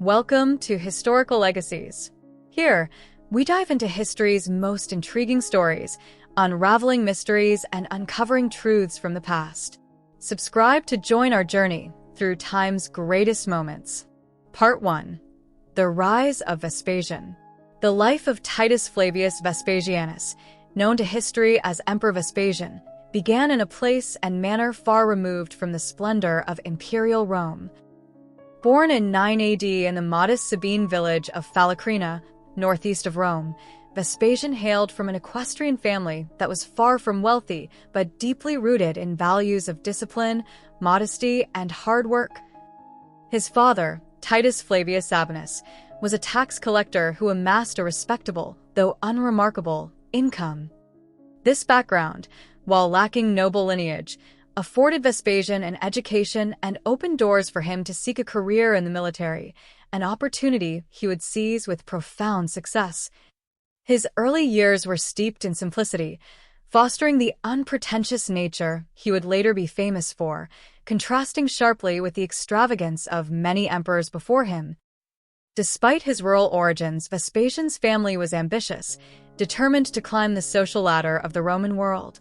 Welcome to Historical Legacies. Here, we dive into history's most intriguing stories, unraveling mysteries and uncovering truths from the past. Subscribe to join our journey through time's greatest moments. Part 1. The Rise of Vespasian. The life of Titus Flavius Vespasianus, known to history as Emperor Vespasian, began in a place and manner far removed from the splendor of imperial Rome. Born in 9 AD in the modest Sabine village of Phalacrina, northeast of Rome, Vespasian hailed from an equestrian family that was far from wealthy but deeply rooted in values of discipline, modesty, and hard work. His father, Titus Flavius Sabinus, was a tax collector who amassed a respectable, though unremarkable, income. This background, while lacking noble lineage, afforded Vespasian an education and opened doors for him to seek a career in the military, an opportunity he would seize with profound success. His early years were steeped in simplicity, fostering the unpretentious nature he would later be famous for, contrasting sharply with the extravagance of many emperors before him. Despite his rural origins, Vespasian's family was ambitious, determined to climb the social ladder of the Roman world.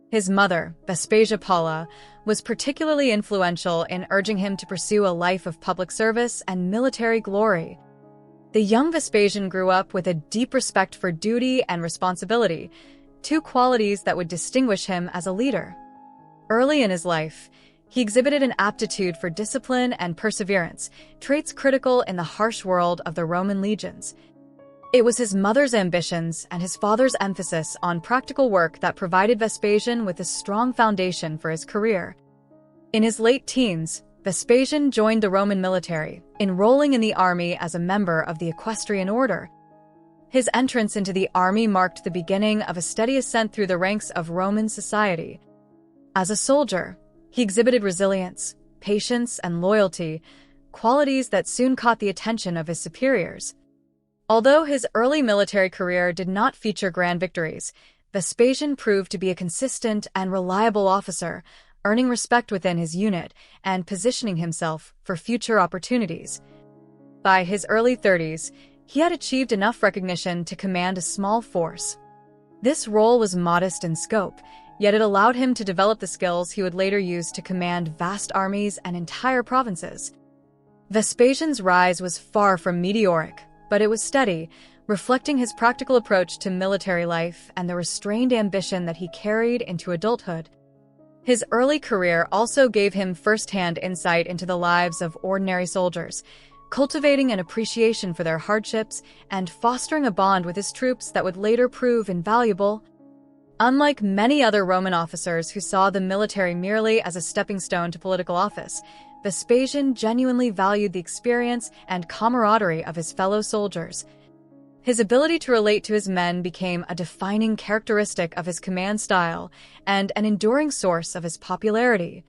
His mother, Vespasia Paula, was particularly influential in urging him to pursue a life of public service and military glory. The young Vespasian grew up with a deep respect for duty and responsibility, two qualities that would distinguish him as a leader. Early in his life, he exhibited an aptitude for discipline and perseverance, traits critical in the harsh world of the Roman legions. It was his mother's ambitions and his father's emphasis on practical work that provided Vespasian with a strong foundation for his career. In his late teens, Vespasian joined the Roman military, enrolling in the army as a member of the equestrian order. His entrance into the army marked the beginning of a steady ascent through the ranks of Roman society. As a soldier, he exhibited resilience, patience, and loyalty, qualities that soon caught the attention of his superiors. Although his early military career did not feature grand victories, Vespasian proved to be a consistent and reliable officer, earning respect within his unit and positioning himself for future opportunities. By his early 30s, he had achieved enough recognition to command a small force. This role was modest in scope, yet it allowed him to develop the skills he would later use to command vast armies and entire provinces. Vespasian's rise was far from meteoric, but it was steady, reflecting his practical approach to military life and the restrained ambition that he carried into adulthood. His early career also gave him first-hand insight into the lives of ordinary soldiers, cultivating an appreciation for their hardships and fostering a bond with his troops that would later prove invaluable. Unlike many other Roman officers who saw the military merely as a stepping stone to political office, Vespasian genuinely valued the experience and camaraderie of his fellow soldiers. His ability to relate to his men became a defining characteristic of his command style and an enduring source of his popularity.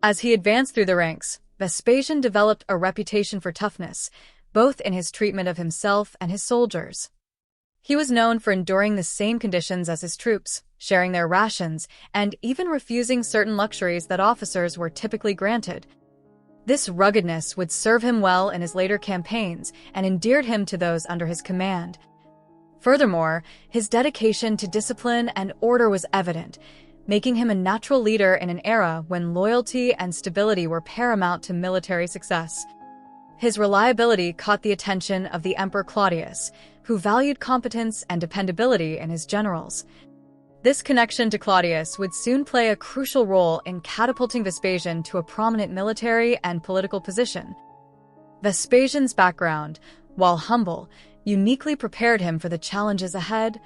As he advanced through the ranks, Vespasian developed a reputation for toughness, both in his treatment of himself and his soldiers. He was known for enduring the same conditions as his troops, sharing their rations, and even refusing certain luxuries that officers were typically granted. This ruggedness would serve him well in his later campaigns and endeared him to those under his command. Furthermore, his dedication to discipline and order was evident, making him a natural leader in an era when loyalty and stability were paramount to military success. His reliability caught the attention of the Emperor Claudius, who valued competence and dependability in his generals. This connection to Claudius would soon play a crucial role in catapulting Vespasian to a prominent military and political position. Vespasian's background, while humble, uniquely prepared him for the challenges ahead.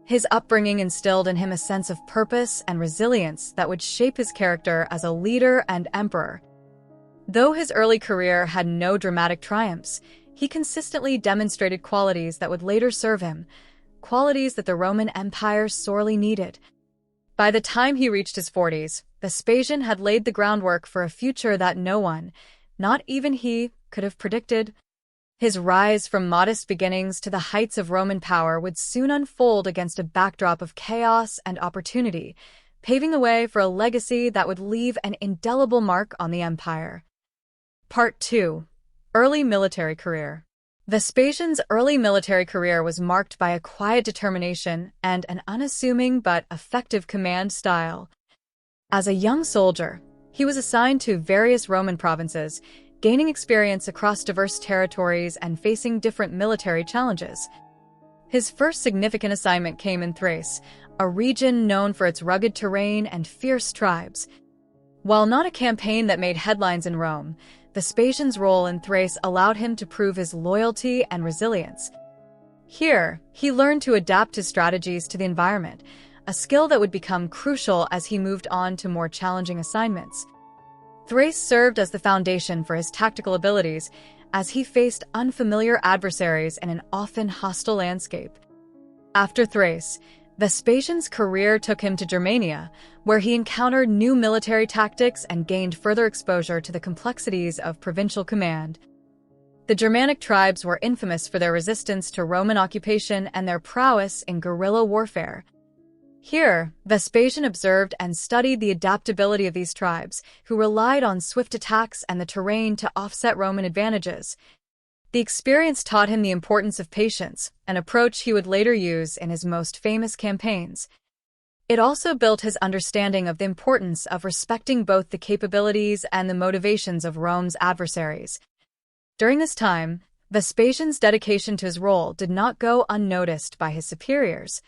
His upbringing instilled in him a sense of purpose and resilience that would shape his character as a leader and emperor. Though his early career had no dramatic triumphs, he consistently demonstrated qualities that would later serve him, qualities that the Roman Empire sorely needed. By the time he reached his 40s, Vespasian had laid the groundwork for a future that no one, not even he, could have predicted. His rise from modest beginnings to the heights of Roman power would soon unfold against a backdrop of chaos and opportunity, paving the way for a legacy that would leave an indelible mark on the empire. Part 2. Early military career. Vespasian's early military career was marked by a quiet determination and an unassuming but effective command style. As a young soldier, he was assigned to various Roman provinces, gaining experience across diverse territories and facing different military challenges. His first significant assignment came in Thrace, a region known for its rugged terrain and fierce tribes. While not a campaign that made headlines in Rome, Vespasian's role in Thrace allowed him to prove his loyalty and resilience. Here, he learned to adapt his strategies to the environment, a skill that would become crucial as he moved on to more challenging assignments. Thrace served as the foundation for his tactical abilities as he faced unfamiliar adversaries in an often hostile landscape. After Thrace, Vespasian's career took him to Germania, where he encountered new military tactics and gained further exposure to the complexities of provincial command. The Germanic tribes were infamous for their resistance to Roman occupation and their prowess in guerrilla warfare. Here, Vespasian observed and studied the adaptability of these tribes, who relied on swift attacks and the terrain to offset Roman advantages. The experience taught him the importance of patience, an approach he would later use in his most famous campaigns. It also built his understanding of the importance of respecting both the capabilities and the motivations of Rome's adversaries. During this time, Vespasian's dedication to his role did not go unnoticed by his superiors.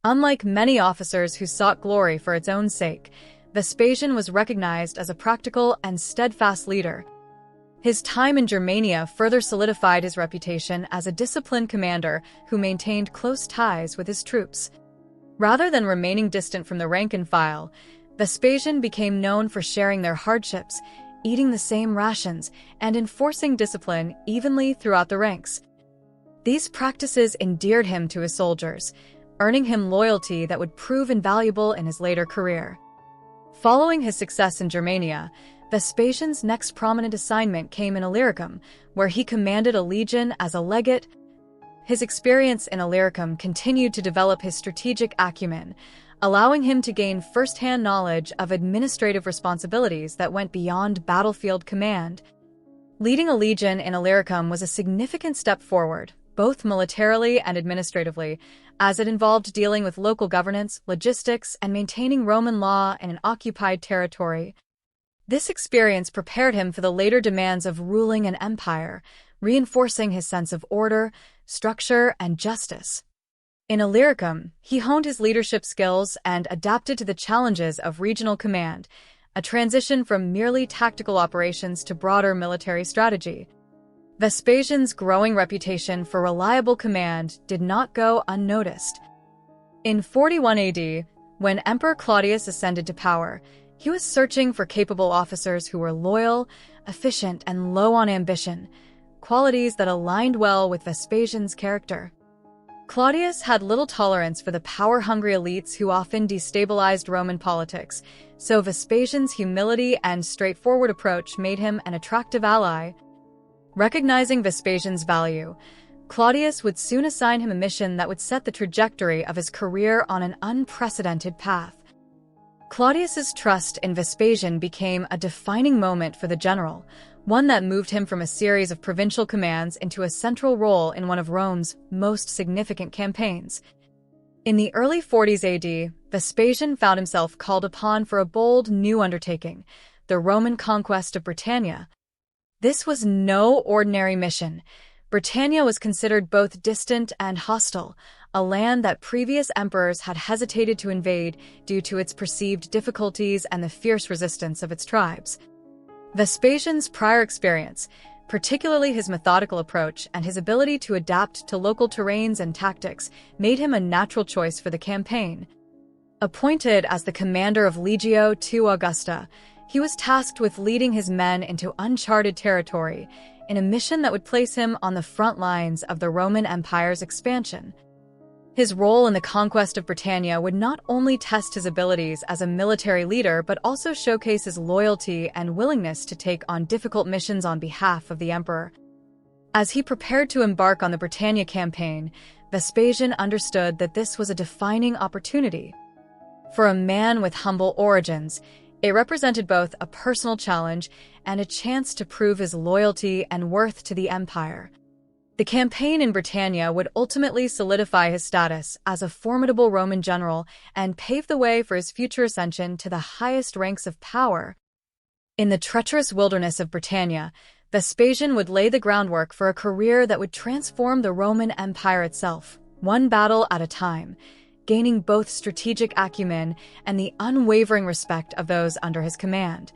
Unlike many officers who sought glory for its own sake, Vespasian was recognized as a practical and steadfast leader. His time in Germania further solidified his reputation as a disciplined commander who maintained close ties with his troops. Rather than remaining distant from the rank and file, Vespasian became known for sharing their hardships, eating the same rations, and enforcing discipline evenly throughout the ranks. These practices endeared him to his soldiers, earning him loyalty that would prove invaluable in his later career. Following his success in Germania, Vespasian's next prominent assignment came in Illyricum, where he commanded a legion as a legate. His experience in Illyricum continued to develop his strategic acumen, allowing him to gain first-hand knowledge of administrative responsibilities that went beyond battlefield command. Leading a legion in Illyricum was a significant step forward, both militarily and administratively, as it involved dealing with local governance, logistics, and maintaining Roman law in an occupied territory. This experience prepared him for the later demands of ruling an empire, reinforcing his sense of order, structure, and justice. In Illyricum, he honed his leadership skills and adapted to the challenges of regional command, a transition from merely tactical operations to broader military strategy. Vespasian's growing reputation for reliable command did not go unnoticed. In 41 AD, when Emperor Claudius ascended to power, he was searching for capable officers who were loyal, efficient, and low on ambition, qualities that aligned well with Vespasian's character. Claudius had little tolerance for the power-hungry elites who often destabilized Roman politics, so Vespasian's humility and straightforward approach made him an attractive ally. Recognizing Vespasian's value, Claudius would soon assign him a mission that would set the trajectory of his career on an unprecedented path. Claudius's trust in Vespasian became a defining moment for the general, one that moved him from a series of provincial commands into a central role in one of Rome's most significant campaigns. In the early 40s AD, Vespasian found himself called upon for a bold new undertaking, the Roman conquest of Britannia. This was no ordinary mission. Britannia was considered both distant and hostile, a land that previous emperors had hesitated to invade due to its perceived difficulties and the fierce resistance of its tribes. Vespasian's prior experience, particularly his methodical approach and his ability to adapt to local terrains and tactics, made him a natural choice for the campaign. Appointed as the commander of Legio II Augusta, he was tasked with leading his men into uncharted territory, in a mission that would place him on the front lines of the Roman Empire's expansion. His role in the conquest of Britannia would not only test his abilities as a military leader but also showcase his loyalty and willingness to take on difficult missions on behalf of the emperor. As he prepared to embark on the Britannia campaign, Vespasian understood that this was a defining opportunity. For a man with humble origins, it represented both a personal challenge and a chance to prove his loyalty and worth to the empire. The campaign in Britannia would ultimately solidify his status as a formidable Roman general and pave the way for his future ascension to the highest ranks of power. In the treacherous wilderness of Britannia, Vespasian would lay the groundwork for a career that would transform the Roman Empire itself, one battle at a time, gaining both strategic acumen and the unwavering respect of those under his command.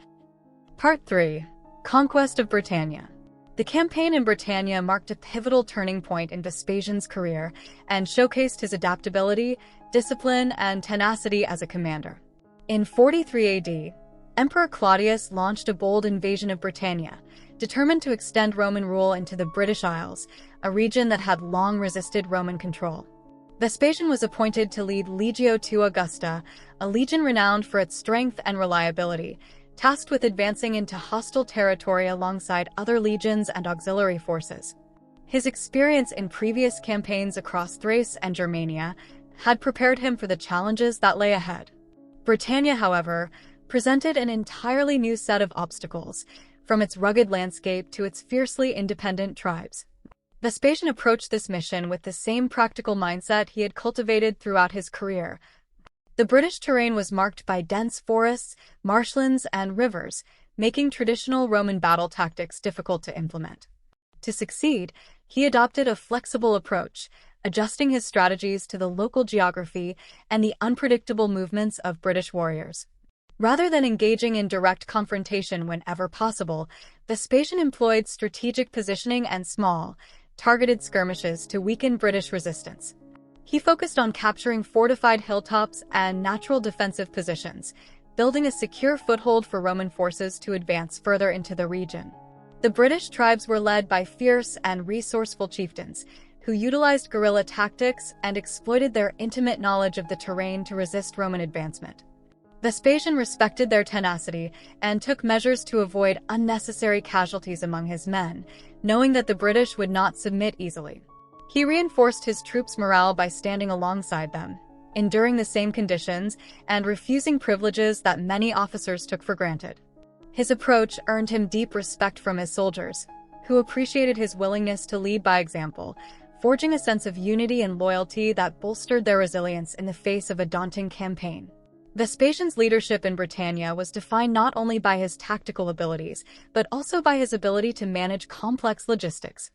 Part 3. Conquest of Britannia. The campaign in Britannia marked a pivotal turning point in Vespasian's career and showcased his adaptability, discipline, and tenacity as a commander. In 43 AD, Emperor Claudius launched a bold invasion of Britannia, determined to extend Roman rule into the British Isles, a region that had long resisted Roman control. Vespasian was appointed to lead Legio II Augusta, a legion renowned for its strength and reliability, tasked with advancing into hostile territory alongside other legions and auxiliary forces. His experience in previous campaigns across Thrace and Germania had prepared him for the challenges that lay ahead. Britannia, however, presented an entirely new set of obstacles, from its rugged landscape to its fiercely independent tribes. Vespasian approached this mission with the same practical mindset he had cultivated throughout his career. The British terrain was marked by dense forests, marshlands, and rivers, making traditional Roman battle tactics difficult to implement. To succeed, he adopted a flexible approach, adjusting his strategies to the local geography and the unpredictable movements of British warriors. Rather than engaging in direct confrontation whenever possible, Vespasian employed strategic positioning and small, targeted skirmishes to weaken British resistance. He focused on capturing fortified hilltops and natural defensive positions, building a secure foothold for Roman forces to advance further into the region. The British tribes were led by fierce and resourceful chieftains, who utilized guerrilla tactics and exploited their intimate knowledge of the terrain to resist Roman advancement. Vespasian respected their tenacity and took measures to avoid unnecessary casualties among his men, knowing that the British would not submit easily. He reinforced his troops' morale by standing alongside them, enduring the same conditions, and refusing privileges that many officers took for granted. His approach earned him deep respect from his soldiers, who appreciated his willingness to lead by example, forging a sense of unity and loyalty that bolstered their resilience in the face of a daunting campaign. Vespasian's leadership in Britannia was defined not only by his tactical abilities, but also by his ability to manage complex logistics.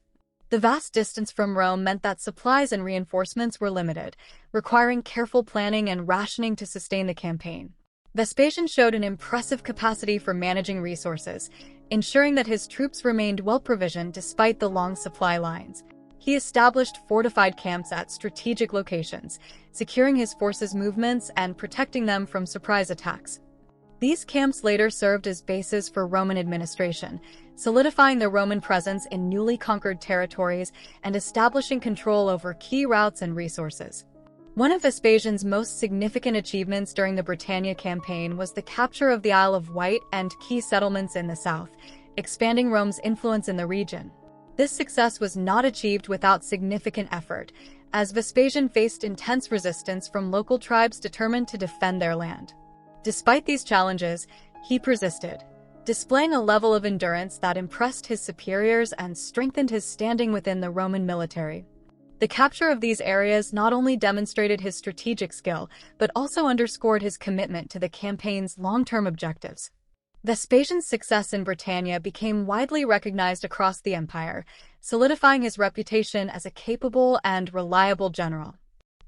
The vast distance from Rome meant that supplies and reinforcements were limited, requiring careful planning and rationing to sustain the campaign. Vespasian showed an impressive capacity for managing resources, ensuring that his troops remained well-provisioned despite the long supply lines. He established fortified camps at strategic locations, securing his forces' movements and protecting them from surprise attacks. These camps later served as bases for Roman administration, solidifying the Roman presence in newly conquered territories and establishing control over key routes and resources. One of Vespasian's most significant achievements during the Britannia campaign was the capture of the Isle of Wight and key settlements in the south, expanding Rome's influence in the region. This success was not achieved without significant effort, as Vespasian faced intense resistance from local tribes determined to defend their land. Despite these challenges, he persisted, displaying a level of endurance that impressed his superiors and strengthened his standing within the Roman military. The capture of these areas not only demonstrated his strategic skill, but also underscored his commitment to the campaign's long-term objectives. Vespasian's success in Britannia became widely recognized across the empire, solidifying his reputation as a capable and reliable general.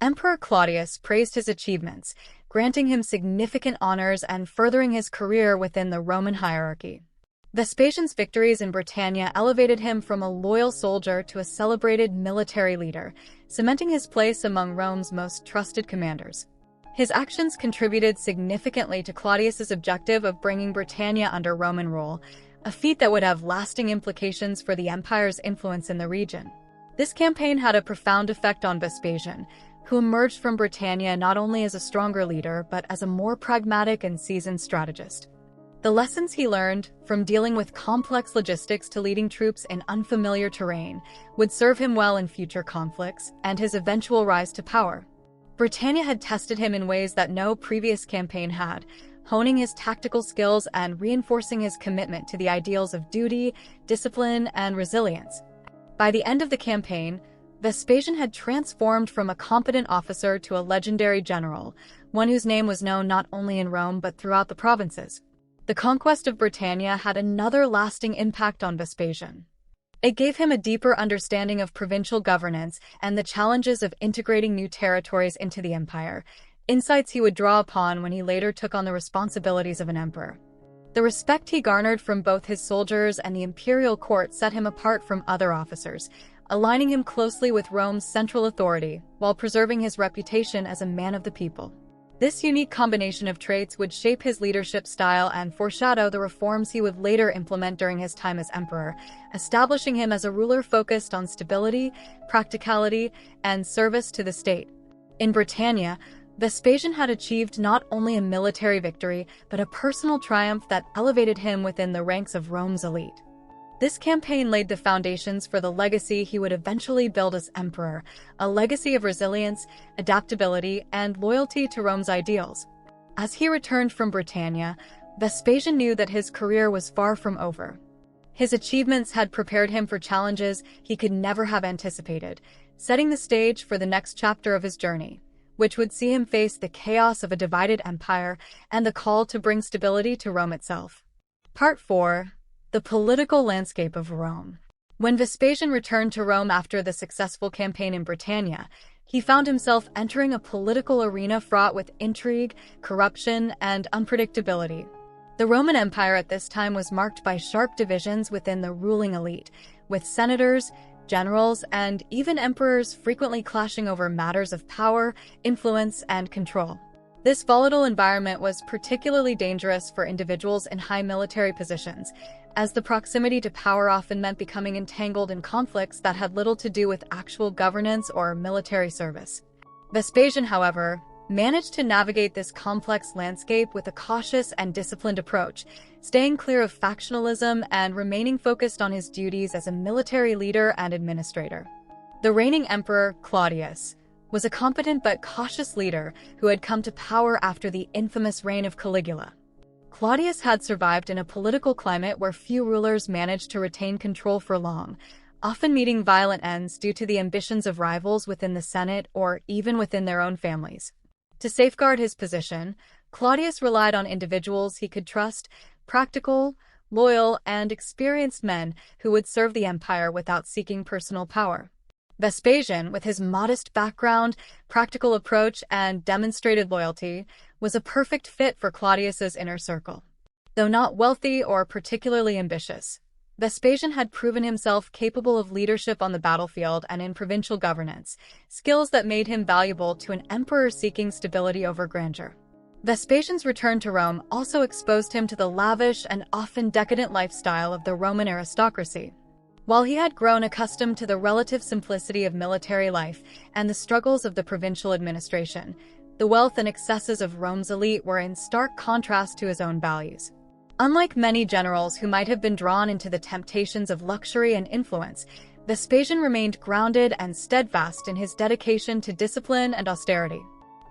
Emperor Claudius praised his achievements, granting him significant honors and furthering his career within the Roman hierarchy. Vespasian's victories in Britannia elevated him from a loyal soldier to a celebrated military leader, cementing his place among Rome's most trusted commanders. His actions contributed significantly to Claudius's objective of bringing Britannia under Roman rule, a feat that would have lasting implications for the empire's influence in the region. This campaign had a profound effect on Vespasian, who emerged from Britannia not only as a stronger leader, but as a more pragmatic and seasoned strategist. The lessons he learned, from dealing with complex logistics to leading troops in unfamiliar terrain, would serve him well in future conflicts and his eventual rise to power. Britannia had tested him in ways that no previous campaign had, honing his tactical skills and reinforcing his commitment to the ideals of duty, discipline, and resilience. By the end of the campaign, Vespasian had transformed from a competent officer to a legendary general, one whose name was known not only in Rome but throughout the provinces. The conquest of Britannia had another lasting impact on Vespasian. It gave him a deeper understanding of provincial governance and the challenges of integrating new territories into the empire, insights he would draw upon when he later took on the responsibilities of an emperor. The respect he garnered from both his soldiers and the imperial court set him apart from other officers, aligning him closely with Rome's central authority while preserving his reputation as a man of the people. This unique combination of traits would shape his leadership style and foreshadow the reforms he would later implement during his time as emperor, establishing him as a ruler focused on stability, practicality, and service to the state. In Britannia, Vespasian had achieved not only a military victory, but a personal triumph that elevated him within the ranks of Rome's elite. This campaign laid the foundations for the legacy he would eventually build as emperor, a legacy of resilience, adaptability, and loyalty to Rome's ideals. As he returned from Britannia, Vespasian knew that his career was far from over. His achievements had prepared him for challenges he could never have anticipated, setting the stage for the next chapter of his journey, which would see him face the chaos of a divided empire and the call to bring stability to Rome itself. Part 4. The political landscape of Rome. When Vespasian returned to Rome after the successful campaign in Britannia, he found himself entering a political arena fraught with intrigue, corruption, and unpredictability. The Roman Empire at this time was marked by sharp divisions within the ruling elite, with senators, generals, and even emperors frequently clashing over matters of power, influence, and control. This volatile environment was particularly dangerous for individuals in high military positions, as the proximity to power often meant becoming entangled in conflicts that had little to do with actual governance or military service. Vespasian, however, managed to navigate this complex landscape with a cautious and disciplined approach, staying clear of factionalism and remaining focused on his duties as a military leader and administrator. The reigning emperor, Claudius, was a competent but cautious leader who had come to power after the infamous reign of Caligula. Claudius had survived in a political climate where few rulers managed to retain control for long, often meeting violent ends due to the ambitions of rivals within the Senate or even within their own families. To safeguard his position, Claudius relied on individuals he could trust, practical, loyal, and experienced men who would serve the empire without seeking personal power. Vespasian, with his modest background, practical approach, and demonstrated loyalty, was a perfect fit for Claudius's inner circle. Though not wealthy or particularly ambitious, Vespasian had proven himself capable of leadership on the battlefield and in provincial governance, skills that made him valuable to an emperor seeking stability over grandeur. Vespasian's return to Rome also exposed him to the lavish and often decadent lifestyle of the Roman aristocracy. While he had grown accustomed to the relative simplicity of military life and the struggles of the provincial administration, the wealth and excesses of Rome's elite were in stark contrast to his own values. Unlike many generals who might have been drawn into the temptations of luxury and influence, Vespasian remained grounded and steadfast in his dedication to discipline and austerity.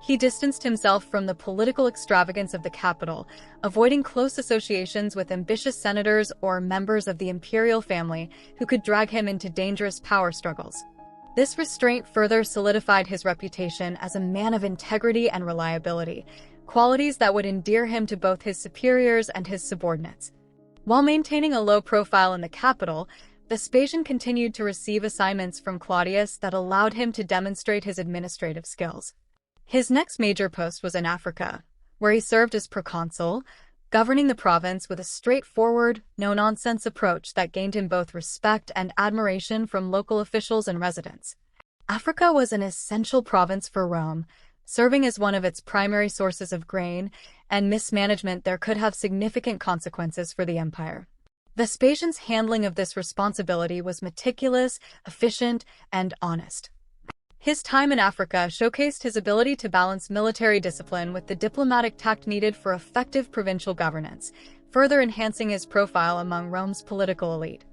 He distanced himself from the political extravagance of the capital, avoiding close associations with ambitious senators or members of the imperial family who could drag him into dangerous power struggles. This restraint further solidified his reputation as a man of integrity and reliability, qualities that would endear him to both his superiors and his subordinates. While maintaining a low profile in the capital, Vespasian continued to receive assignments from Claudius that allowed him to demonstrate his administrative skills. His next major post was in Africa, where he served as proconsul, governing the province with a straightforward, no-nonsense approach that gained him both respect and admiration from local officials and residents. Africa was an essential province for Rome, serving as one of its primary sources of grain, and mismanagement there could have significant consequences for the empire. Vespasian's handling of this responsibility was meticulous, efficient, and honest. His time in Africa showcased his ability to balance military discipline with the diplomatic tact needed for effective provincial governance, further enhancing his profile among Rome's political elite.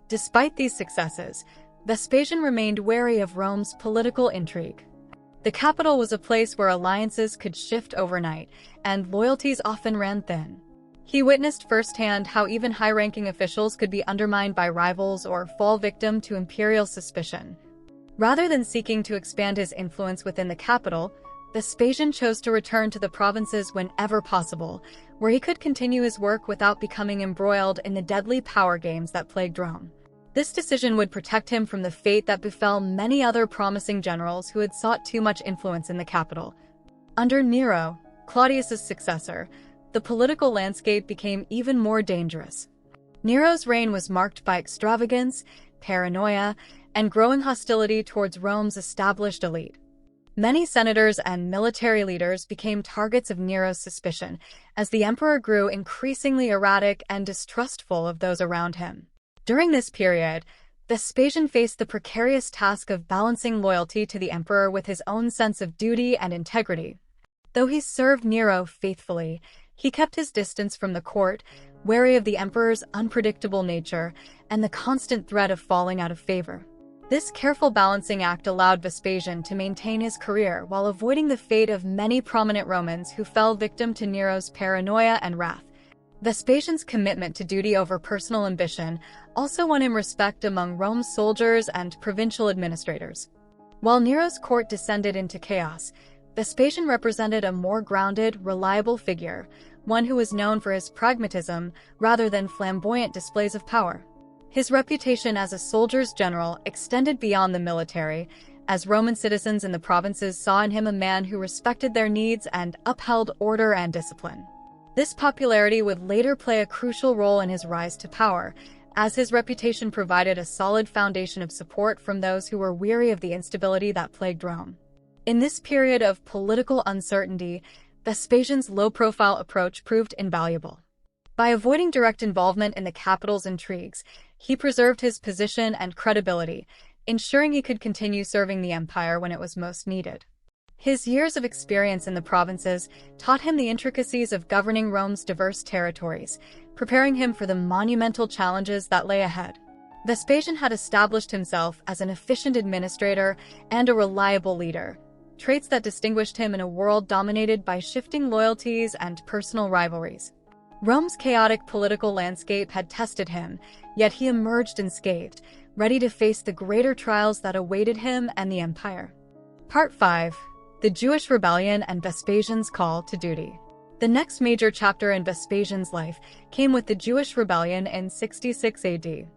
Despite these successes, Vespasian remained wary of Rome's political intrigue. The capital was a place where alliances could shift overnight, and loyalties often ran thin. He witnessed firsthand how even high-ranking officials could be undermined by rivals or fall victim to imperial suspicion. Rather than seeking to expand his influence within the capital, Vespasian chose to return to the provinces whenever possible, where he could continue his work without becoming embroiled in the deadly power games that plagued Rome. This decision would protect him from the fate that befell many other promising generals who had sought too much influence in the capital. Under Nero, Claudius's successor, the political landscape became even more dangerous. Nero's reign was marked by extravagance, paranoia, and growing hostility towards Rome's established elite. Many senators and military leaders became targets of Nero's suspicion, as the emperor grew increasingly erratic and distrustful of those around him. During this period, Vespasian faced the precarious task of balancing loyalty to the emperor with his own sense of duty and integrity. Though he served Nero faithfully, he kept his distance from the court, wary of the emperor's unpredictable nature and the constant threat of falling out of favor. This careful balancing act allowed Vespasian to maintain his career while avoiding the fate of many prominent Romans who fell victim to Nero's paranoia and wrath. Vespasian's commitment to duty over personal ambition also won him respect among Rome's soldiers and provincial administrators. While Nero's court descended into chaos, Vespasian represented a more grounded, reliable figure, one who was known for his pragmatism rather than flamboyant displays of power. His reputation as a soldier's general extended beyond the military, as Roman citizens in the provinces saw in him a man who respected their needs and upheld order and discipline. This popularity would later play a crucial role in his rise to power, as his reputation provided a solid foundation of support from those who were weary of the instability that plagued Rome. In this period of political uncertainty, Vespasian's low-profile approach proved invaluable. By avoiding direct involvement in the capital's intrigues, he preserved his position and credibility, ensuring he could continue serving the empire when it was most needed. His years of experience in the provinces taught him the intricacies of governing Rome's diverse territories, preparing him for the monumental challenges that lay ahead. Vespasian had established himself as an efficient administrator and a reliable leader, traits that distinguished him in a world dominated by shifting loyalties and personal rivalries. Rome's chaotic political landscape had tested him, yet he emerged unscathed, ready to face the greater trials that awaited him and the empire. Part 5. The Jewish Rebellion and Vespasian's Call to Duty. The next major chapter in Vespasian's life came with the Jewish Rebellion in 66 AD.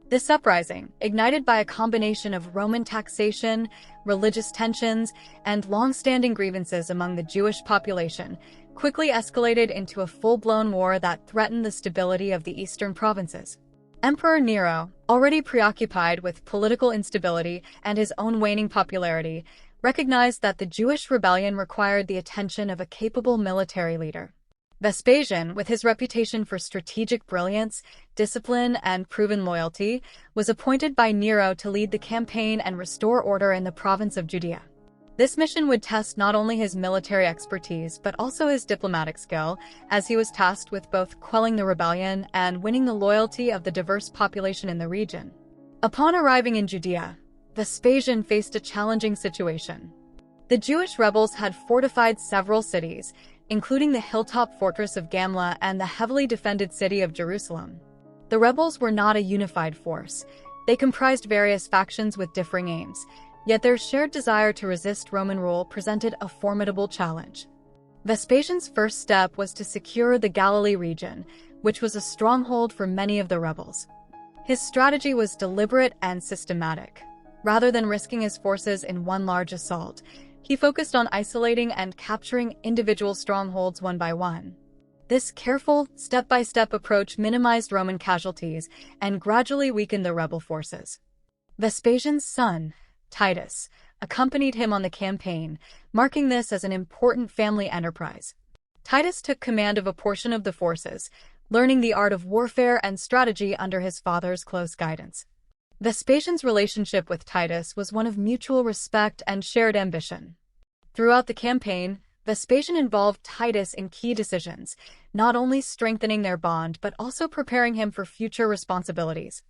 This uprising, ignited by a combination of Roman taxation, religious tensions, and long-standing grievances among the Jewish population, quickly escalated into a full-blown war that threatened the stability of the eastern provinces. Emperor Nero, already preoccupied with political instability and his own waning popularity, recognized that the Jewish rebellion required the attention of a capable military leader. Vespasian, with his reputation for strategic brilliance, discipline, and proven loyalty, was appointed by Nero to lead the campaign and restore order in the province of Judea. This mission would test not only his military expertise but also his diplomatic skill, as he was tasked with both quelling the rebellion and winning the loyalty of the diverse population in the region. Upon arriving in Judea, Vespasian faced a challenging situation. The Jewish rebels had fortified several cities, including the hilltop fortress of Gamla and the heavily defended city of Jerusalem. The rebels were not a unified force. They comprised various factions with differing aims, yet their shared desire to resist Roman rule presented a formidable challenge. Vespasian's first step was to secure the Galilee region, which was a stronghold for many of the rebels. His strategy was deliberate and systematic. Rather than risking his forces in one large assault, he focused on isolating and capturing individual strongholds one by one. This careful, step-by-step approach minimized Roman casualties and gradually weakened the rebel forces. Vespasian's son, Titus, accompanied him on the campaign, marking this as an important family enterprise. Titus took command of a portion of the forces, learning the art of warfare and strategy under his father's close guidance. Vespasian's relationship with Titus was one of mutual respect and shared ambition. Throughout the campaign, Vespasian involved Titus in key decisions, not only strengthening their bond but also preparing him for future responsibilities.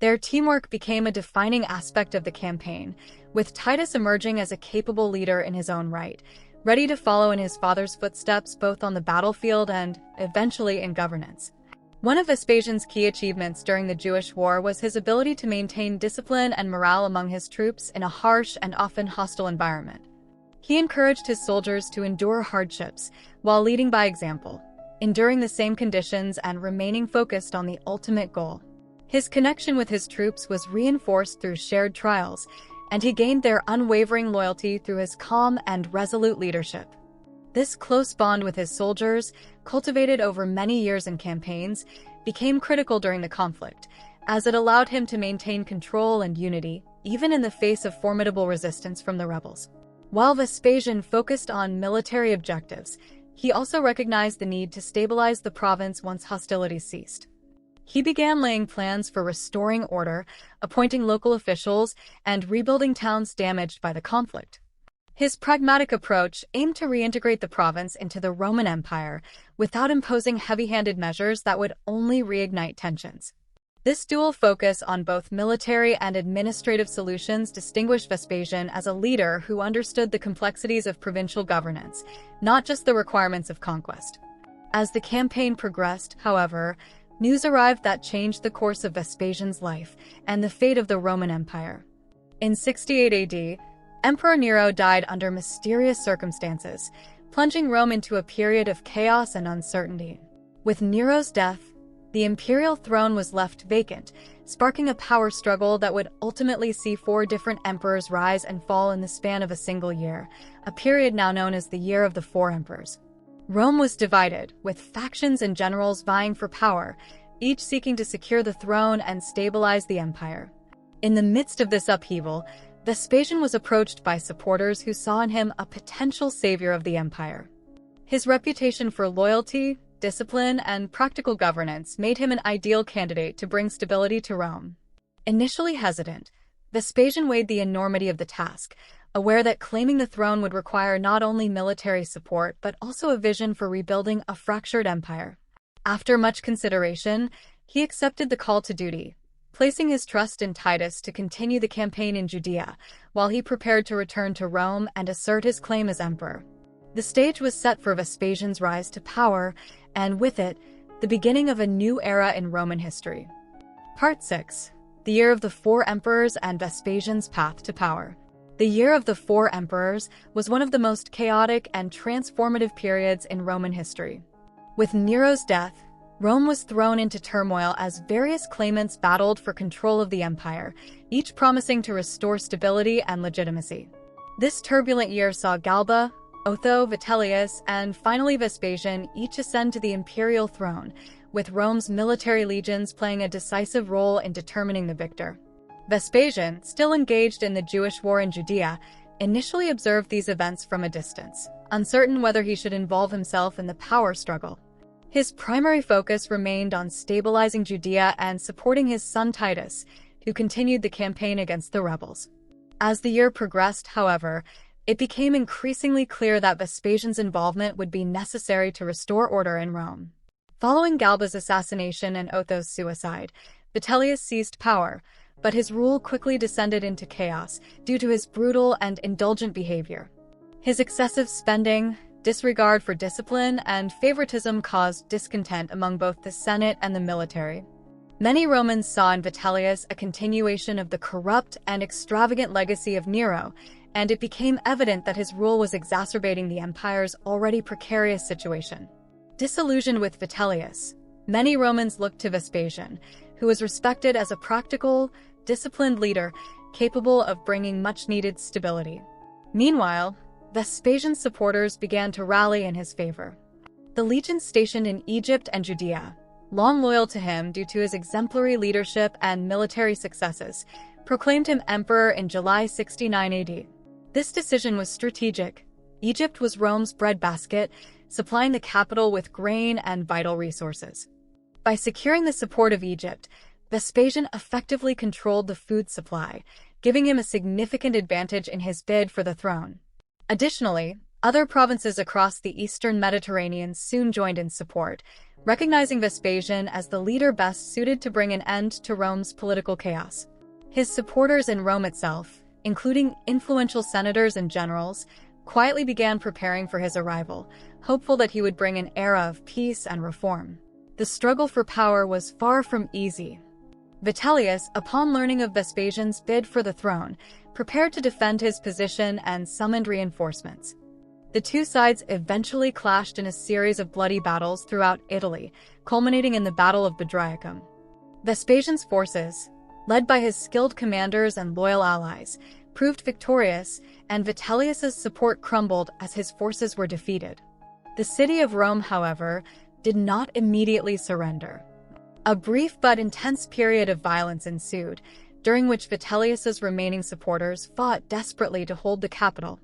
Their teamwork became a defining aspect of the campaign, with Titus emerging as a capable leader in his own right, ready to follow in his father's footsteps both on the battlefield and, eventually, in governance. One of Vespasian's key achievements during the Jewish War was his ability to maintain discipline and morale among his troops in a harsh and often hostile environment. He encouraged his soldiers to endure hardships while leading by example, enduring the same conditions and remaining focused on the ultimate goal. His connection with his troops was reinforced through shared trials, and he gained their unwavering loyalty through his calm and resolute leadership. This close bond with his soldiers, cultivated over many years in campaigns, became critical during the conflict, as it allowed him to maintain control and unity, even in the face of formidable resistance from the rebels. While Vespasian focused on military objectives, he also recognized the need to stabilize the province once hostilities ceased. He began laying plans for restoring order, appointing local officials, and rebuilding towns damaged by the conflict. His pragmatic approach aimed to reintegrate the province into the Roman Empire without imposing heavy-handed measures that would only reignite tensions. This dual focus on both military and administrative solutions distinguished Vespasian as a leader who understood the complexities of provincial governance, not just the requirements of conquest. As the campaign progressed, however, news arrived that changed the course of Vespasian's life and the fate of the Roman Empire. In 68 AD, Emperor Nero died under mysterious circumstances, plunging Rome into a period of chaos and uncertainty. With Nero's death, the imperial throne was left vacant, sparking a power struggle that would ultimately see 4 different emperors rise and fall in the span of a single year, a period now known as the Year of the Four Emperors. Rome was divided, with factions and generals vying for power, each seeking to secure the throne and stabilize the empire. In the midst of this upheaval, Vespasian was approached by supporters who saw in him a potential savior of the empire. His reputation for loyalty, discipline, and practical governance made him an ideal candidate to bring stability to Rome. Initially hesitant, Vespasian weighed the enormity of the task, aware that claiming the throne would require not only military support but also a vision for rebuilding a fractured empire. After much consideration, he accepted the call to duty, placing his trust in Titus to continue the campaign in Judea, while he prepared to return to Rome and assert his claim as emperor. The stage was set for Vespasian's rise to power, and with it, the beginning of a new era in Roman history. Part 6. The Year of the Four Emperors and Vespasian's Path to Power. The Year of the Four Emperors was one of the most chaotic and transformative periods in Roman history. With Nero's death, Rome was thrown into turmoil as various claimants battled for control of the empire, each promising to restore stability and legitimacy. This turbulent year saw Galba, Otho, Vitellius, and finally Vespasian each ascend to the imperial throne, with Rome's military legions playing a decisive role in determining the victor. Vespasian, still engaged in the Jewish war in Judea, initially observed these events from a distance, uncertain whether he should involve himself in the power struggle. His primary focus remained on stabilizing Judea and supporting his son Titus, who continued the campaign against the rebels. As the year progressed, however, it became increasingly clear that Vespasian's involvement would be necessary to restore order in Rome. Following Galba's assassination and Otho's suicide, Vitellius seized power, but his rule quickly descended into chaos due to his brutal and indulgent behavior. His excessive spending, disregard for discipline, and favoritism caused discontent among both the Senate and the military. Many Romans saw in Vitellius a continuation of the corrupt and extravagant legacy of Nero, and it became evident that his rule was exacerbating the empire's already precarious situation. Disillusioned with Vitellius, many Romans looked to Vespasian, who was respected as a practical, disciplined leader capable of bringing much-needed stability. Meanwhile, Vespasian's supporters began to rally in his favor. The legions stationed in Egypt and Judea, long loyal to him due to his exemplary leadership and military successes, proclaimed him emperor in July 69 AD. This decision was strategic. Egypt was Rome's breadbasket, supplying the capital with grain and vital resources. By securing the support of Egypt, Vespasian effectively controlled the food supply, giving him a significant advantage in his bid for the throne. Additionally, other provinces across the eastern Mediterranean soon joined in support, recognizing Vespasian as the leader best suited to bring an end to Rome's political chaos. His supporters in Rome itself, including influential senators and generals, quietly began preparing for his arrival, hopeful that he would bring an era of peace and reform. The struggle for power was far from easy. Vitellius, upon learning of Vespasian's bid for the throne, prepared to defend his position and summoned reinforcements. The two sides eventually clashed in a series of bloody battles throughout Italy, culminating in the Battle of Bedriacum. Vespasian's forces, led by his skilled commanders and loyal allies, proved victorious, and Vitellius's support crumbled as his forces were defeated. The city of Rome, however, did not immediately surrender. A brief but intense period of violence ensued, during which Vitellius's remaining supporters fought desperately to hold the capital.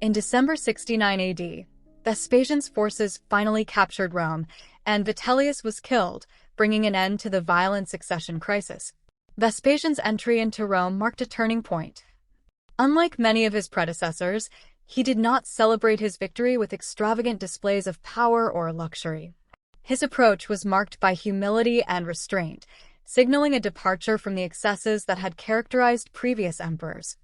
In December 69 AD, Vespasian's forces finally captured Rome, and Vitellius was killed, bringing an end to the violent succession crisis. Vespasian's entry into Rome marked a turning point. Unlike many of his predecessors, he did not celebrate his victory with extravagant displays of power or luxury. His approach was marked by humility and restraint, signaling a departure from the excesses that had characterized previous emperors.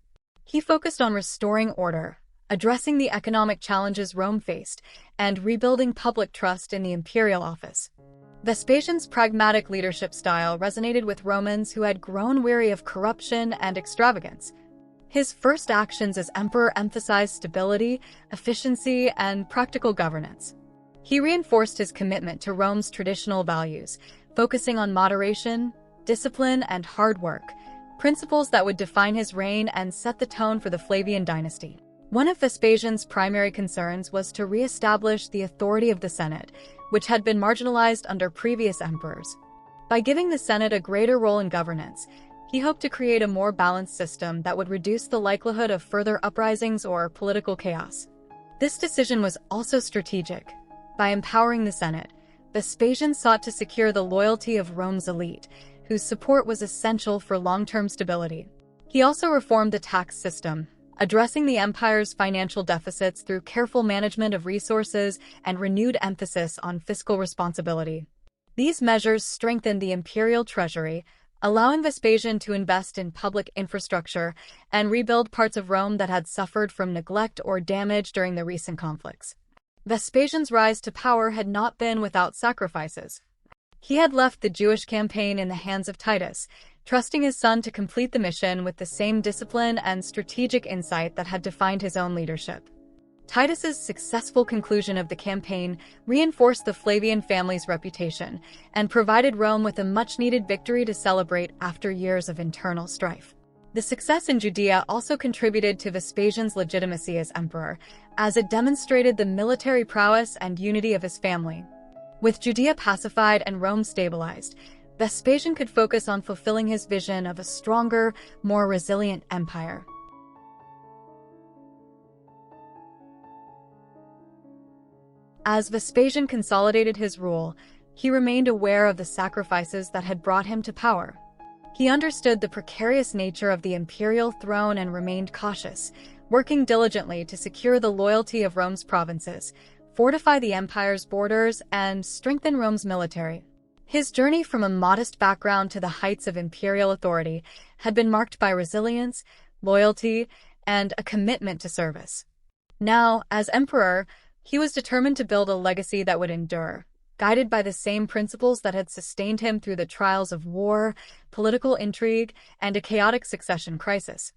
He focused on restoring order, addressing the economic challenges Rome faced, and rebuilding public trust in the imperial office. Vespasian's pragmatic leadership style resonated with Romans who had grown weary of corruption and extravagance. His first actions as emperor emphasized stability, efficiency, and practical governance. He reinforced his commitment to Rome's traditional values, focusing on moderation, discipline, and hard work, principles that would define his reign and set the tone for the Flavian dynasty. One of Vespasian's primary concerns was to re-establish the authority of the Senate, which had been marginalized under previous emperors. By giving the Senate a greater role in governance, he hoped to create a more balanced system that would reduce the likelihood of further uprisings or political chaos. This decision was also strategic. By empowering the Senate, Vespasian sought to secure the loyalty of Rome's elite, whose support was essential for long-term stability. He also reformed the tax system, addressing the empire's financial deficits through careful management of resources and renewed emphasis on fiscal responsibility. These measures strengthened the imperial treasury, allowing Vespasian to invest in public infrastructure and rebuild parts of Rome that had suffered from neglect or damage during the recent conflicts. Vespasian's rise to power had not been without sacrifices. He had left the Jewish campaign in the hands of Titus, trusting his son to complete the mission with the same discipline and strategic insight that had defined his own leadership. Titus's successful conclusion of the campaign reinforced the Flavian family's reputation and provided Rome with a much-needed victory to celebrate after years of internal strife. The success in Judea also contributed to Vespasian's legitimacy as emperor, as it demonstrated the military prowess and unity of his family. With Judea pacified and Rome stabilized, Vespasian could focus on fulfilling his vision of a stronger, more resilient empire. As Vespasian consolidated his rule, he remained aware of the sacrifices that had brought him to power. He understood the precarious nature of the imperial throne and remained cautious, working diligently to secure the loyalty of Rome's provinces, fortify the empire's borders, and strengthen Rome's military. His journey from a modest background to the heights of imperial authority had been marked by resilience, loyalty, and a commitment to service. Now, as emperor, he was determined to build a legacy that would endure, guided by the same principles that had sustained him through the trials of war, political intrigue, and a chaotic succession crisis.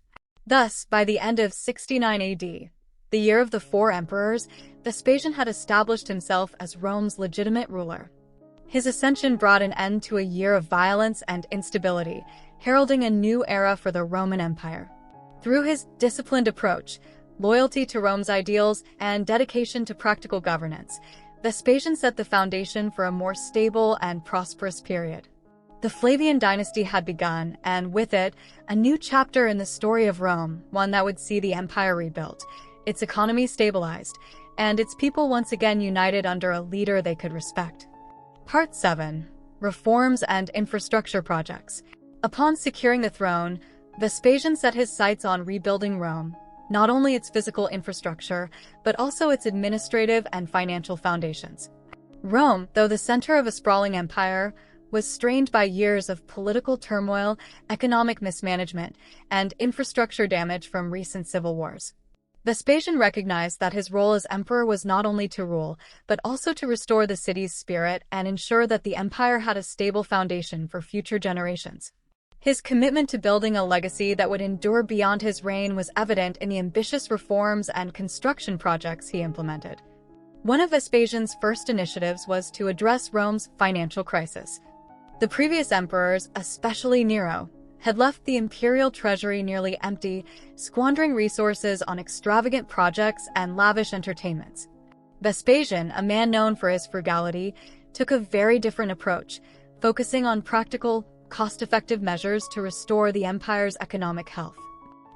Thus, by the end of 69 AD, the year of the four emperors, Vespasian had established himself as Rome's legitimate ruler. His ascension brought an end to a year of violence and instability, heralding a new era for the Roman Empire. Through his disciplined approach, loyalty to Rome's ideals, and dedication to practical governance, Vespasian set the foundation for a more stable and prosperous period. The Flavian dynasty had begun, and with it, a new chapter in the story of Rome, one that would see the empire rebuilt, its economy stabilized, and its people once again united under a leader they could respect. Part 7. Reforms and Infrastructure Projects. Upon securing the throne, Vespasian set his sights on rebuilding Rome, not only its physical infrastructure, but also its administrative and financial foundations. Rome, though the center of a sprawling empire, was strained by years of political turmoil, economic mismanagement, and infrastructure damage from recent civil wars. Vespasian recognized that his role as emperor was not only to rule, but also to restore the city's spirit and ensure that the empire had a stable foundation for future generations. His commitment to building a legacy that would endure beyond his reign was evident in the ambitious reforms and construction projects he implemented. One of Vespasian's first initiatives was to address Rome's financial crisis. The previous emperors, especially Nero, had left the imperial treasury nearly empty, squandering resources on extravagant projects and lavish entertainments. Vespasian, a man known for his frugality, took a very different approach, focusing on practical, cost-effective measures to restore the empire's economic health.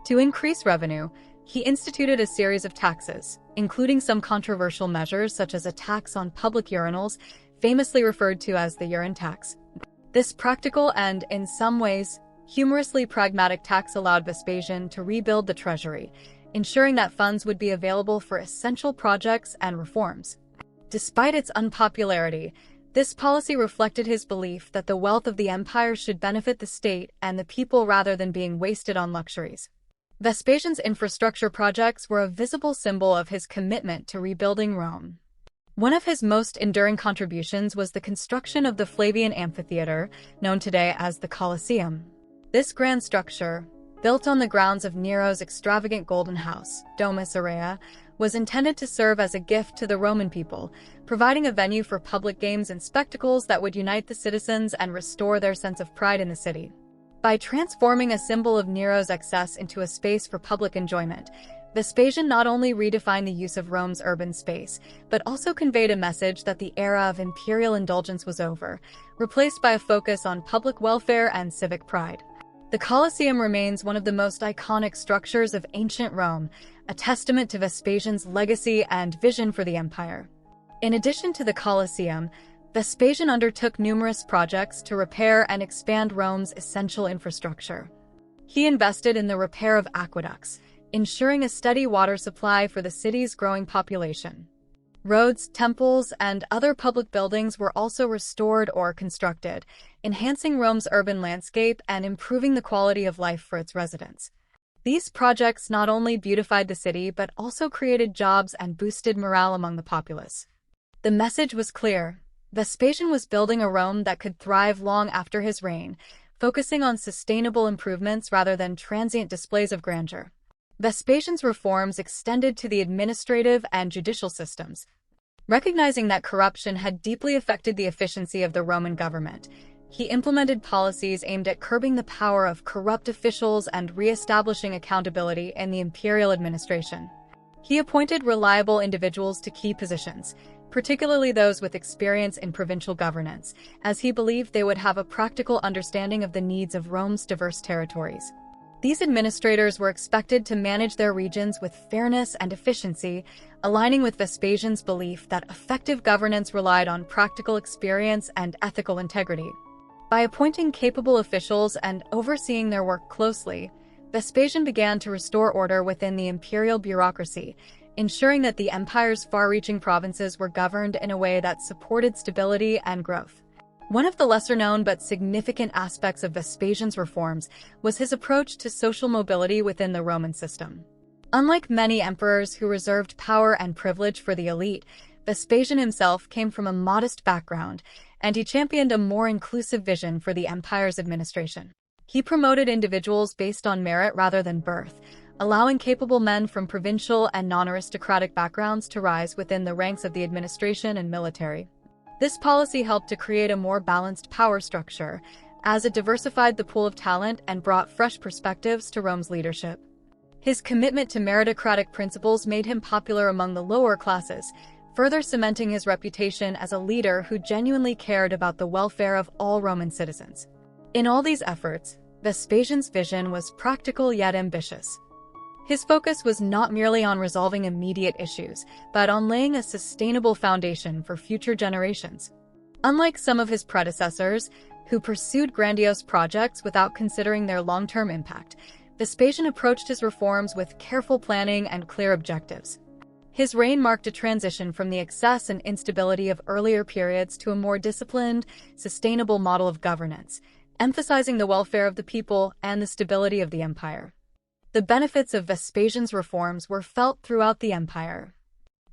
To increase revenue, he instituted a series of taxes, including some controversial measures such as a tax on public urinals, famously referred to as the urine tax. This practical and, in some ways, humorously pragmatic tax allowed Vespasian to rebuild the treasury, ensuring that funds would be available for essential projects and reforms. Despite its unpopularity, this policy reflected his belief that the wealth of the empire should benefit the state and the people rather than being wasted on luxuries. Vespasian's infrastructure projects were a visible symbol of his commitment to rebuilding Rome. One of his most enduring contributions was the construction of the Flavian Amphitheater, known today as the Colosseum. This grand structure, built on the grounds of Nero's extravagant golden house, Domus Aurea, was intended to serve as a gift to the Roman people, providing a venue for public games and spectacles that would unite the citizens and restore their sense of pride in the city. By transforming a symbol of Nero's excess into a space for public enjoyment, Vespasian not only redefined the use of Rome's urban space, but also conveyed a message that the era of imperial indulgence was over, replaced by a focus on public welfare and civic pride. The Colosseum remains one of the most iconic structures of ancient Rome, a testament to Vespasian's legacy and vision for the empire. In addition to the Colosseum, Vespasian undertook numerous projects to repair and expand Rome's essential infrastructure. He invested in the repair of aqueducts, ensuring a steady water supply for the city's growing population. Roads, temples, and other public buildings were also restored or constructed, enhancing Rome's urban landscape and improving the quality of life for its residents. These projects not only beautified the city but also created jobs and boosted morale among the populace. The message was clear. Vespasian was building a Rome that could thrive long after his reign, focusing on sustainable improvements rather than transient displays of grandeur. Vespasian's reforms extended to the administrative and judicial systems. Recognizing that corruption had deeply affected the efficiency of the Roman government, he implemented policies aimed at curbing the power of corrupt officials and re-establishing accountability in the imperial administration. He appointed reliable individuals to key positions, particularly those with experience in provincial governance, as he believed they would have a practical understanding of the needs of Rome's diverse territories. These administrators were expected to manage their regions with fairness and efficiency, aligning with Vespasian's belief that effective governance relied on practical experience and ethical integrity. By appointing capable officials and overseeing their work closely, Vespasian began to restore order within the imperial bureaucracy, ensuring that the empire's far-reaching provinces were governed in a way that supported stability and growth. One of the lesser-known but significant aspects of Vespasian's reforms was his approach to social mobility within the Roman system. Unlike many emperors who reserved power and privilege for the elite, Vespasian himself came from a modest background, and he championed a more inclusive vision for the empire's administration. He promoted individuals based on merit rather than birth, allowing capable men from provincial and non-aristocratic backgrounds to rise within the ranks of the administration and military. This policy helped to create a more balanced power structure, as it diversified the pool of talent and brought fresh perspectives to Rome's leadership. His commitment to meritocratic principles made him popular among the lower classes, further cementing his reputation as a leader who genuinely cared about the welfare of all Roman citizens. In all these efforts, Vespasian's vision was practical yet ambitious. His focus was not merely on resolving immediate issues, but on laying a sustainable foundation for future generations. Unlike some of his predecessors, who pursued grandiose projects without considering their long-term impact, Vespasian approached his reforms with careful planning and clear objectives. His reign marked a transition from the excess and instability of earlier periods to a more disciplined, sustainable model of governance, emphasizing the welfare of the people and the stability of the empire. The benefits of Vespasian's reforms were felt throughout the empire.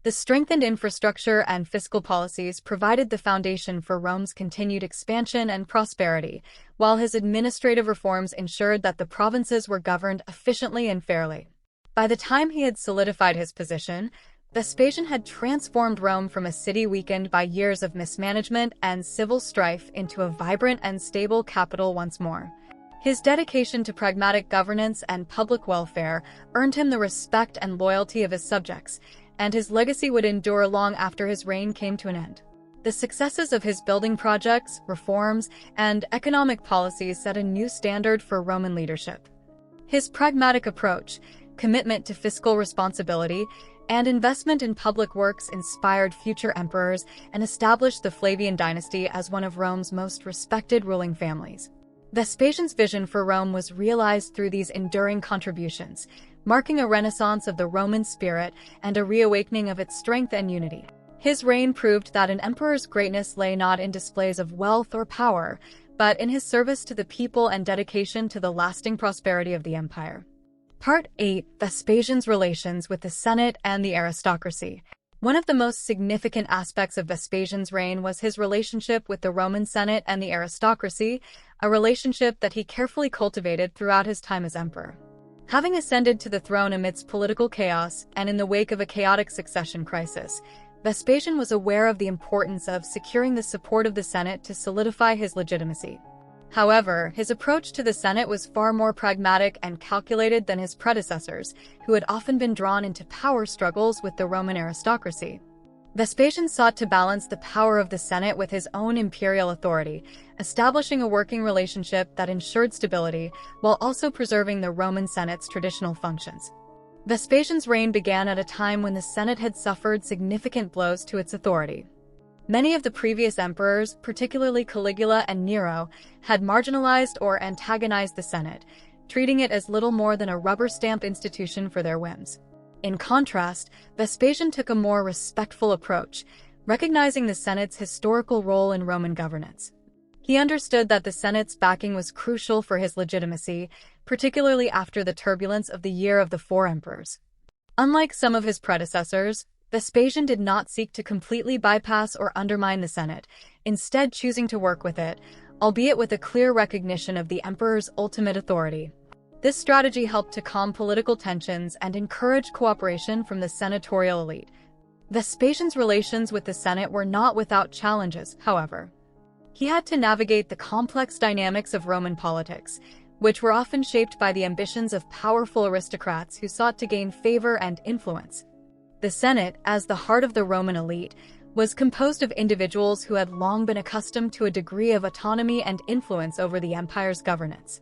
The strengthened infrastructure and fiscal policies provided the foundation for Rome's continued expansion and prosperity, while his administrative reforms ensured that the provinces were governed efficiently and fairly. By the time he had solidified his position, Vespasian had transformed Rome from a city weakened by years of mismanagement and civil strife into a vibrant and stable capital once more. His dedication to pragmatic governance and public welfare earned him the respect and loyalty of his subjects, and his legacy would endure long after his reign came to an end. The successes of his building projects, reforms, and economic policies set a new standard for Roman leadership. His pragmatic approach, commitment to fiscal responsibility, and investment in public works inspired future emperors and established the Flavian dynasty as one of Rome's most respected ruling families. Vespasian's vision for Rome was realized through these enduring contributions, marking a renaissance of the Roman spirit and a reawakening of its strength and unity. His reign proved that an emperor's greatness lay not in displays of wealth or power, but in his service to the people and dedication to the lasting prosperity of the empire. Part 8: Vespasian's relations with the Senate and the aristocracy. One of the most significant aspects of Vespasian's reign was his relationship with the Roman Senate and the aristocracy, a relationship that he carefully cultivated throughout his time as emperor. Having ascended to the throne amidst political chaos and in the wake of a chaotic succession crisis, Vespasian was aware of the importance of securing the support of the Senate to solidify his legitimacy. However, his approach to the Senate was far more pragmatic and calculated than his predecessors, who had often been drawn into power struggles with the Roman aristocracy. Vespasian sought to balance the power of the Senate with his own imperial authority, establishing a working relationship that ensured stability while also preserving the Roman Senate's traditional functions. Vespasian's reign began at a time when the Senate had suffered significant blows to its authority. Many of the previous emperors, particularly Caligula and Nero, had marginalized or antagonized the Senate, treating it as little more than a rubber stamp institution for their whims. In contrast, Vespasian took a more respectful approach, recognizing the Senate's historical role in Roman governance. He understood that the Senate's backing was crucial for his legitimacy, particularly after the turbulence of the Year of the Four Emperors. Unlike some of his predecessors, Vespasian did not seek to completely bypass or undermine the Senate, instead choosing to work with it, albeit with a clear recognition of the emperor's ultimate authority. This strategy helped to calm political tensions and encourage cooperation from the senatorial elite. Vespasian's relations with the Senate were not without challenges, however. He had to navigate the complex dynamics of Roman politics, which were often shaped by the ambitions of powerful aristocrats who sought to gain favor and influence. The Senate, as the heart of the Roman elite, was composed of individuals who had long been accustomed to a degree of autonomy and influence over the empire's governance.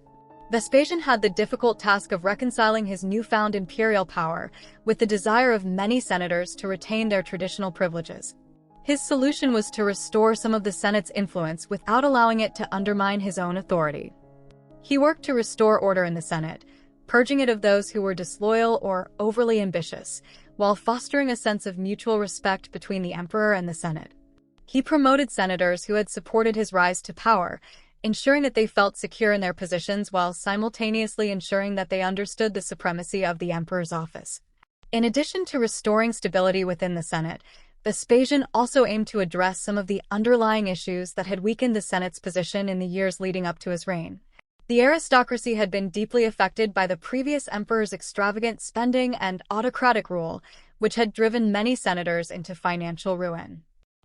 Vespasian had the difficult task of reconciling his newfound imperial power with the desire of many senators to retain their traditional privileges. His solution was to restore some of the Senate's influence without allowing it to undermine his own authority. He worked to restore order in the Senate, purging it of those who were disloyal or overly ambitious, while fostering a sense of mutual respect between the emperor and the Senate. He promoted senators who had supported his rise to power, ensuring that they felt secure in their positions while simultaneously ensuring that they understood the supremacy of the emperor's office. In addition to restoring stability within the Senate, Vespasian also aimed to address some of the underlying issues that had weakened the Senate's position in the years leading up to his reign. The aristocracy had been deeply affected by the previous emperor's extravagant spending and autocratic rule, which had driven many senators into financial ruin.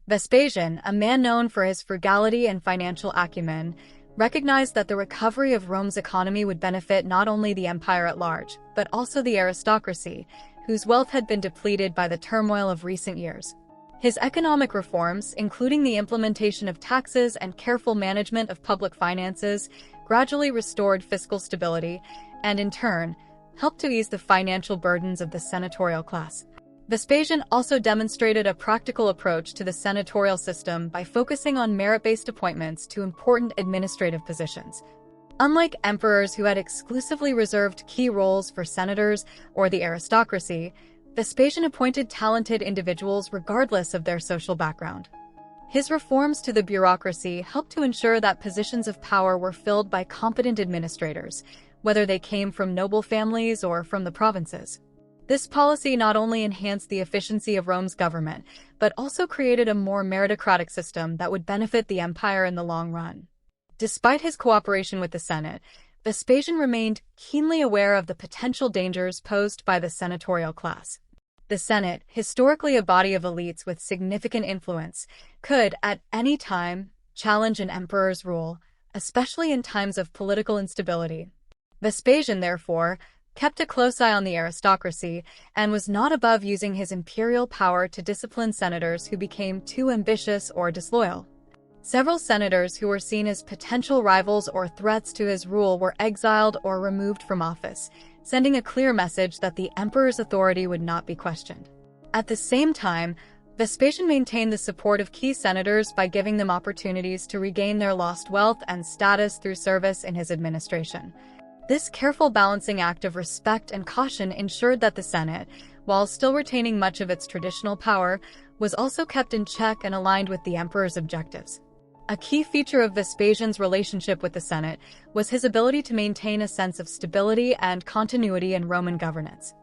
Vespasian, a man known for his frugality and financial acumen, recognized that the recovery of Rome's economy would benefit not only the empire at large, but also the aristocracy, whose wealth had been depleted by the turmoil of recent years. His economic reforms, including the implementation of taxes and careful management of public finances, gradually restored fiscal stability and, in turn, helped to ease the financial burdens of the senatorial class. Vespasian also demonstrated a practical approach to the senatorial system by focusing on merit-based appointments to important administrative positions. Unlike emperors who had exclusively reserved key roles for senators or the aristocracy, Vespasian appointed talented individuals regardless of their social background. His reforms to the bureaucracy helped to ensure that positions of power were filled by competent administrators, whether they came from noble families or from the provinces. This policy not only enhanced the efficiency of Rome's government, but also created a more meritocratic system that would benefit the empire in the long run. Despite his cooperation with the Senate, Vespasian remained keenly aware of the potential dangers posed by the senatorial class. The Senate, historically a body of elites with significant influence, could, at any time, challenge an emperor's rule, especially in times of political instability. Vespasian, therefore, kept a close eye on the aristocracy and was not above using his imperial power to discipline senators who became too ambitious or disloyal. Several senators who were seen as potential rivals or threats to his rule were exiled or removed from office, sending a clear message that the emperor's authority would not be questioned. At the same time, Vespasian maintained the support of key senators by giving them opportunities to regain their lost wealth and status through service in his administration. This careful balancing act of respect and caution ensured that the Senate, while still retaining much of its traditional power, was also kept in check and aligned with the emperor's objectives. A key feature of Vespasian's relationship with the Senate was his ability to maintain a sense of stability and continuity in Roman governance.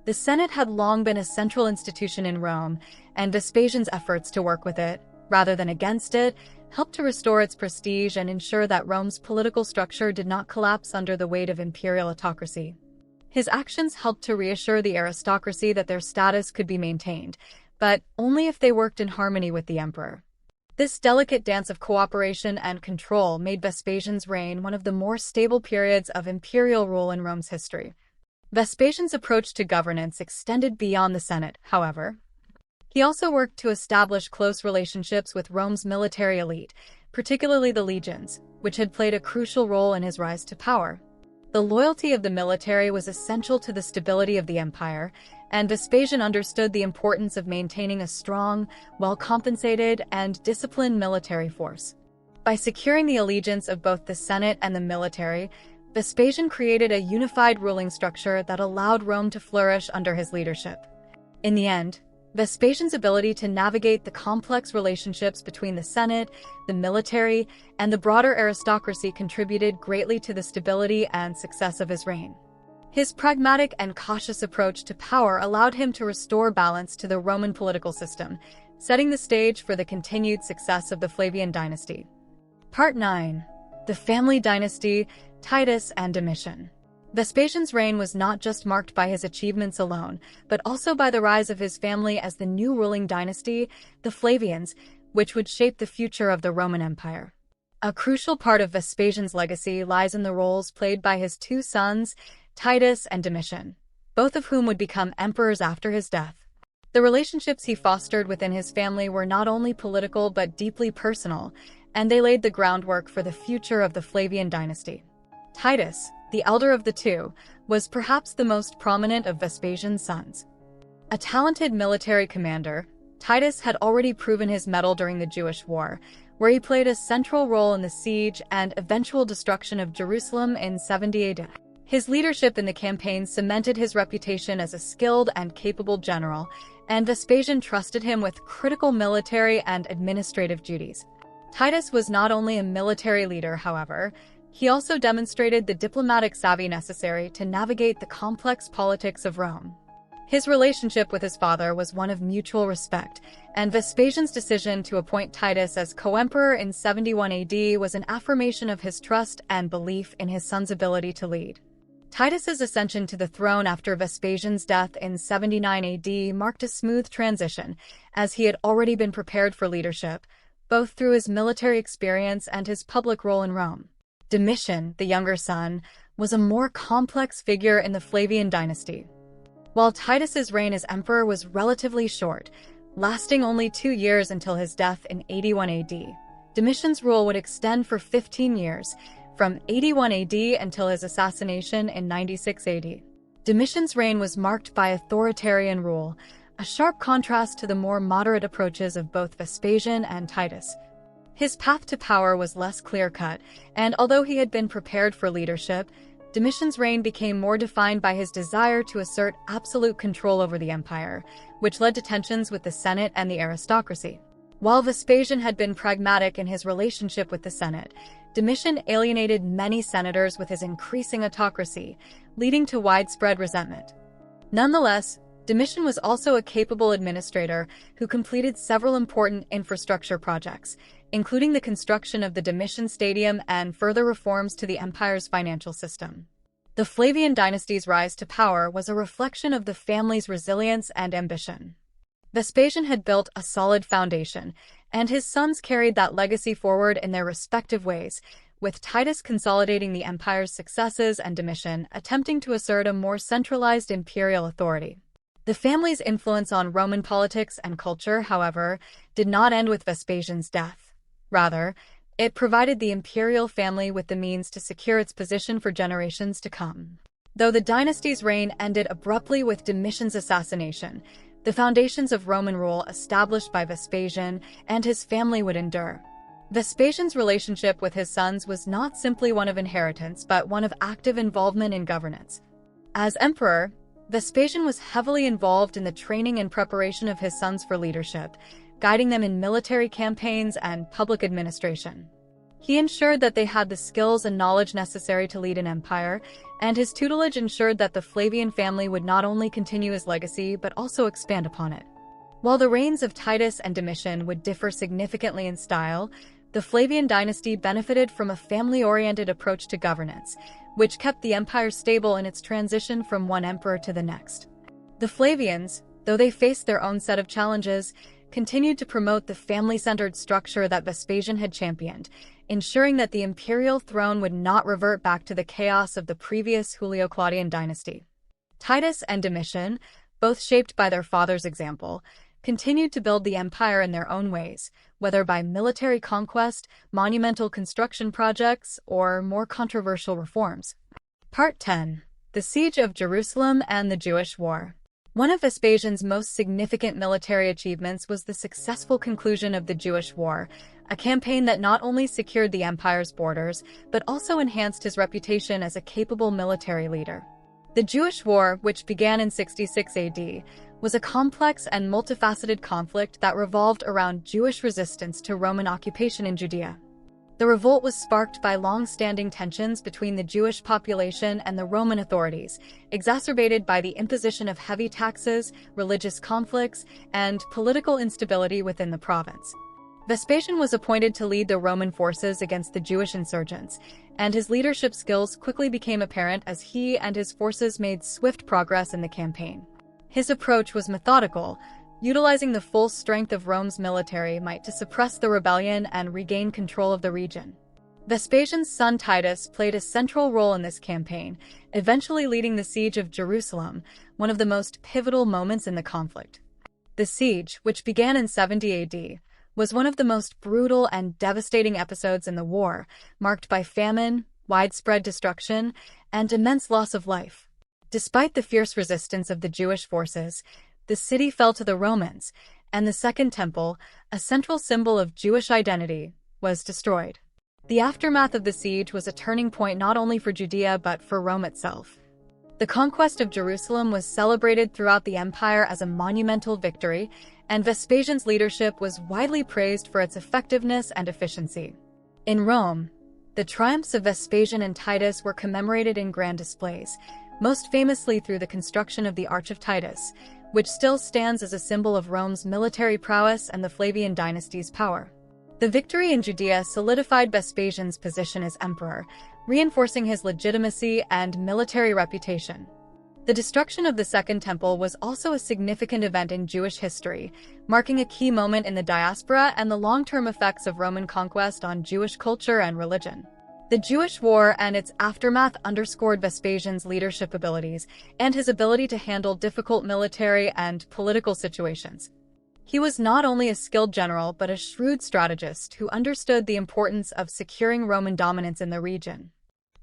The Senate had long been a central institution in Rome, and Vespasian's efforts to work with it, rather than against it, helped to restore its prestige and ensure that Rome's political structure did not collapse under the weight of imperial autocracy. His actions helped to reassure the aristocracy that their status could be maintained, but only if they worked in harmony with the emperor. This delicate dance of cooperation and control made Vespasian's reign one of the more stable periods of imperial rule in Rome's history. Vespasian's approach to governance extended beyond the Senate, however. He also worked to establish close relationships with Rome's military elite, particularly the legions, which had played a crucial role in his rise to power. The loyalty of the military was essential to the stability of the empire, and Vespasian understood the importance of maintaining a strong, well-compensated, and disciplined military force. By securing the allegiance of both the Senate and the military, Vespasian created a unified ruling structure that allowed Rome to flourish under his leadership. In the end, Vespasian's ability to navigate the complex relationships between the Senate, the military, and the broader aristocracy contributed greatly to the stability and success of his reign. His pragmatic and cautious approach to power allowed him to restore balance to the Roman political system, setting the stage for the continued success of the Flavian dynasty. Part 9. The Family Dynasty, Titus and Domitian. Vespasian's reign was not just marked by his achievements alone, but also by the rise of his family as the new ruling dynasty, the Flavians, which would shape the future of the Roman Empire. A crucial part of Vespasian's legacy lies in the roles played by his two sons, Titus and Domitian, both of whom would become emperors after his death. The relationships he fostered within his family were not only political but deeply personal, and they laid the groundwork for the future of the Flavian dynasty. Titus, the elder of the two, was perhaps the most prominent of Vespasian's sons. A talented military commander, Titus had already proven his mettle during the Jewish War, where he played a central role in the siege and eventual destruction of Jerusalem in 70 AD. His leadership in the campaign cemented his reputation as a skilled and capable general, and Vespasian trusted him with critical military and administrative duties. Titus was not only a military leader, however, he also demonstrated the diplomatic savvy necessary to navigate the complex politics of Rome. His relationship with his father was one of mutual respect, and Vespasian's decision to appoint Titus as co-emperor in 71 AD was an affirmation of his trust and belief in his son's ability to lead. Titus's ascension to the throne after Vespasian's death in 79 AD marked a smooth transition, as he had already been prepared for leadership, both through his military experience and his public role in Rome. Domitian, the younger son, was a more complex figure in the Flavian dynasty. While Titus's reign as emperor was relatively short, lasting only 2 years until his death in 81 AD, Domitian's rule would extend for 15 years, from 81 AD until his assassination in 96 AD. Domitian's reign was marked by authoritarian rule, a sharp contrast to the more moderate approaches of both Vespasian and Titus. His path to power was less clear-cut, and although he had been prepared for leadership, Domitian's reign became more defined by his desire to assert absolute control over the empire, which led to tensions with the Senate and the aristocracy. While Vespasian had been pragmatic in his relationship with the Senate, Domitian alienated many senators with his increasing autocracy, leading to widespread resentment. Nonetheless, Domitian was also a capable administrator who completed several important infrastructure projects, including the construction of the Domitian Stadium and further reforms to the empire's financial system. The Flavian dynasty's rise to power was a reflection of the family's resilience and ambition. Vespasian had built a solid foundation, and his sons carried that legacy forward in their respective ways, with Titus consolidating the empire's successes and Domitian attempting to assert a more centralized imperial authority. The family's influence on Roman politics and culture, however, did not end with Vespasian's death. Rather, it provided the imperial family with the means to secure its position for generations to come. Though the dynasty's reign ended abruptly with Domitian's assassination, the foundations of Roman rule established by Vespasian and his family would endure. Vespasian's relationship with his sons was not simply one of inheritance, but one of active involvement in governance. As emperor, Vespasian was heavily involved in the training and preparation of his sons for leadership, guiding them in military campaigns and public administration. He ensured that they had the skills and knowledge necessary to lead an empire, and his tutelage ensured that the Flavian family would not only continue his legacy but also expand upon it. While the reigns of Titus and Domitian would differ significantly in style, the Flavian dynasty benefited from a family-oriented approach to governance, which kept the empire stable in its transition from one emperor to the next. The Flavians, though they faced their own set of challenges, continued to promote the family-centered structure that Vespasian had championed, ensuring that the imperial throne would not revert back to the chaos of the previous Julio-Claudian dynasty. Titus and Domitian, both shaped by their father's example, continued to build the empire in their own ways, whether by military conquest, monumental construction projects, or more controversial reforms. Part 10. The Siege of Jerusalem and the Jewish War. One of Vespasian's most significant military achievements was the successful conclusion of the Jewish War, a campaign that not only secured the empire's borders, but also enhanced his reputation as a capable military leader. The Jewish War, which began in 66 AD, was a complex and multifaceted conflict that revolved around Jewish resistance to Roman occupation in Judea. The revolt was sparked by long-standing tensions between the Jewish population and the Roman authorities, exacerbated by the imposition of heavy taxes, religious conflicts, and political instability within the province. Vespasian was appointed to lead the Roman forces against the Jewish insurgents, and his leadership skills quickly became apparent as he and his forces made swift progress in the campaign. His approach was methodical, utilizing the full strength of Rome's military might to suppress the rebellion and regain control of the region. Vespasian's son Titus played a central role in this campaign, eventually leading the siege of Jerusalem, one of the most pivotal moments in the conflict. The siege, which began in 70 AD, was one of the most brutal and devastating episodes in the war, marked by famine, widespread destruction, and immense loss of life. Despite the fierce resistance of the Jewish forces, the city fell to the Romans, and the Second Temple, a central symbol of Jewish identity, was destroyed. The aftermath of the siege was a turning point not only for Judea but for Rome itself. The conquest of Jerusalem was celebrated throughout the empire as a monumental victory, and Vespasian's leadership was widely praised for its effectiveness and efficiency. In Rome, the triumphs of Vespasian and Titus were commemorated in grand displays, most famously through the construction of the Arch of Titus, which still stands as a symbol of Rome's military prowess and the Flavian dynasty's power. The victory in Judea solidified Vespasian's position as emperor, reinforcing his legitimacy and military reputation. The destruction of the Second Temple was also a significant event in Jewish history, marking a key moment in the diaspora and the long-term effects of Roman conquest on Jewish culture and religion. The Jewish War and its aftermath underscored Vespasian's leadership abilities and his ability to handle difficult military and political situations. He was not only a skilled general but a shrewd strategist who understood the importance of securing Roman dominance in the region.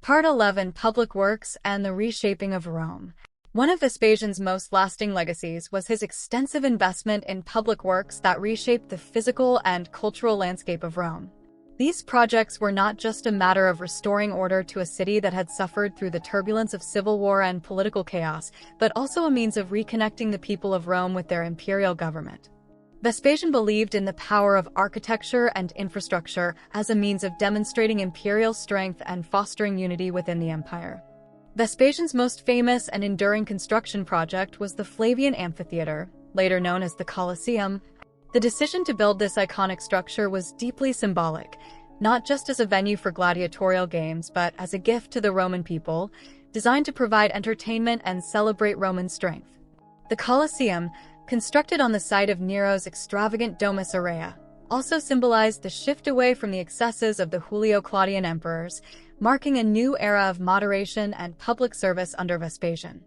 Part 11. Public Works and the Reshaping of Rome. One of Vespasian's most lasting legacies was his extensive investment in public works that reshaped the physical and cultural landscape of Rome. These projects were not just a matter of restoring order to a city that had suffered through the turbulence of civil war and political chaos, but also a means of reconnecting the people of Rome with their imperial government. Vespasian believed in the power of architecture and infrastructure as a means of demonstrating imperial strength and fostering unity within the empire. Vespasian's most famous and enduring construction project was the Flavian Amphitheater, later known as the Colosseum. The decision to build this iconic structure was deeply symbolic, not just as a venue for gladiatorial games, but as a gift to the Roman people, designed to provide entertainment and celebrate Roman strength. The Colosseum, constructed on the site of Nero's extravagant Domus Aurea, also symbolized the shift away from the excesses of the Julio-Claudian emperors, marking a new era of moderation and public service under Vespasian.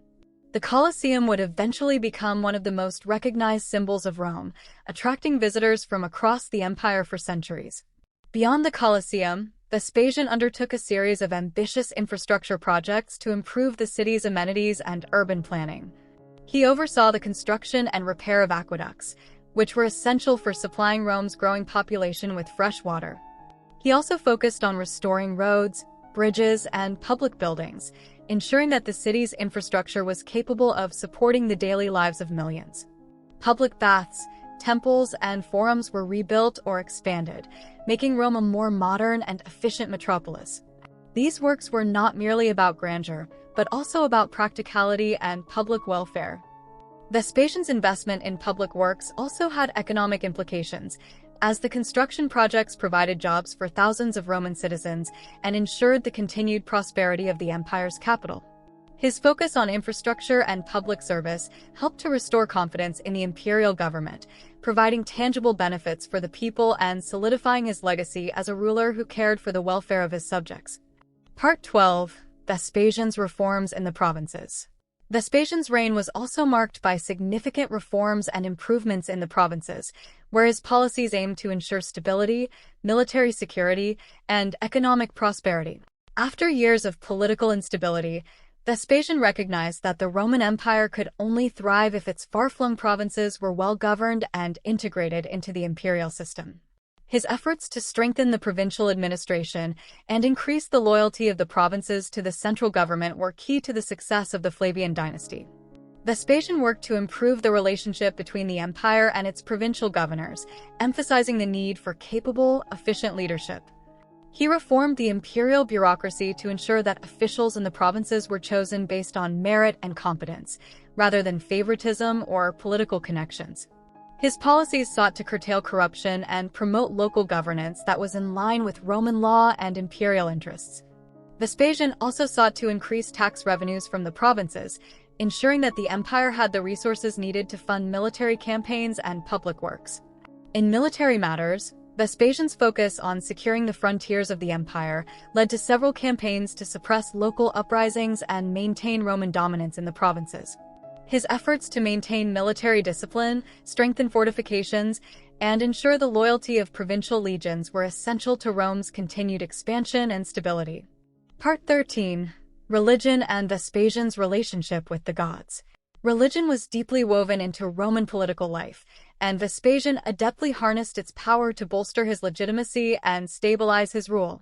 The Colosseum would eventually become one of the most recognized symbols of Rome, attracting visitors from across the empire for centuries. Beyond the Colosseum, Vespasian undertook a series of ambitious infrastructure projects to improve the city's amenities and urban planning. He oversaw the construction and repair of aqueducts, which were essential for supplying Rome's growing population with fresh water. He also focused on restoring roads, bridges, and public buildings, ensuring that the city's infrastructure was capable of supporting the daily lives of millions. Public baths, temples, and forums were rebuilt or expanded, making Rome a more modern and efficient metropolis. These works were not merely about grandeur, but also about practicality and public welfare. Vespasian's investment in public works also had economic implications, as the construction projects provided jobs for thousands of Roman citizens and ensured the continued prosperity of the empire's capital. His focus on infrastructure and public service helped to restore confidence in the imperial government, providing tangible benefits for the people and solidifying his legacy as a ruler who cared for the welfare of his subjects. Part 12. Vespasian's reforms in the provinces. Vespasian's reign was also marked by significant reforms and improvements in the provinces, where his policies aimed to ensure stability, military security, and economic prosperity. After years of political instability, Vespasian recognized that the Roman Empire could only thrive if its far-flung provinces were well-governed and integrated into the imperial system. His efforts to strengthen the provincial administration and increase the loyalty of the provinces to the central government were key to the success of the Flavian dynasty. Vespasian worked to improve the relationship between the empire and its provincial governors, emphasizing the need for capable, efficient leadership. He reformed the imperial bureaucracy to ensure that officials in the provinces were chosen based on merit and competence, rather than favoritism or political connections. His policies sought to curtail corruption and promote local governance that was in line with Roman law and imperial interests. Vespasian also sought to increase tax revenues from the provinces, ensuring that the empire had the resources needed to fund military campaigns and public works. In military matters, Vespasian's focus on securing the frontiers of the empire led to several campaigns to suppress local uprisings and maintain Roman dominance in the provinces. His efforts to maintain military discipline, strengthen fortifications, and ensure the loyalty of provincial legions were essential to Rome's continued expansion and stability. Part 13. Religion and Vespasian's relationship with the gods. Religion was deeply woven into Roman political life, and Vespasian adeptly harnessed its power to bolster his legitimacy and stabilize his rule.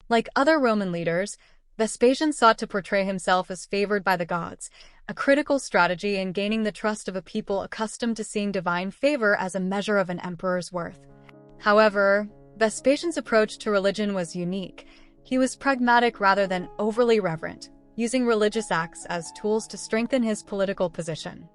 Like other Roman leaders, Vespasian sought to portray himself as favored by the gods, a critical strategy in gaining the trust of a people accustomed to seeing divine favor as a measure of an emperor's worth. However, Vespasian's approach to religion was unique. He was pragmatic rather than overly reverent, using religious acts as tools to strengthen his political position.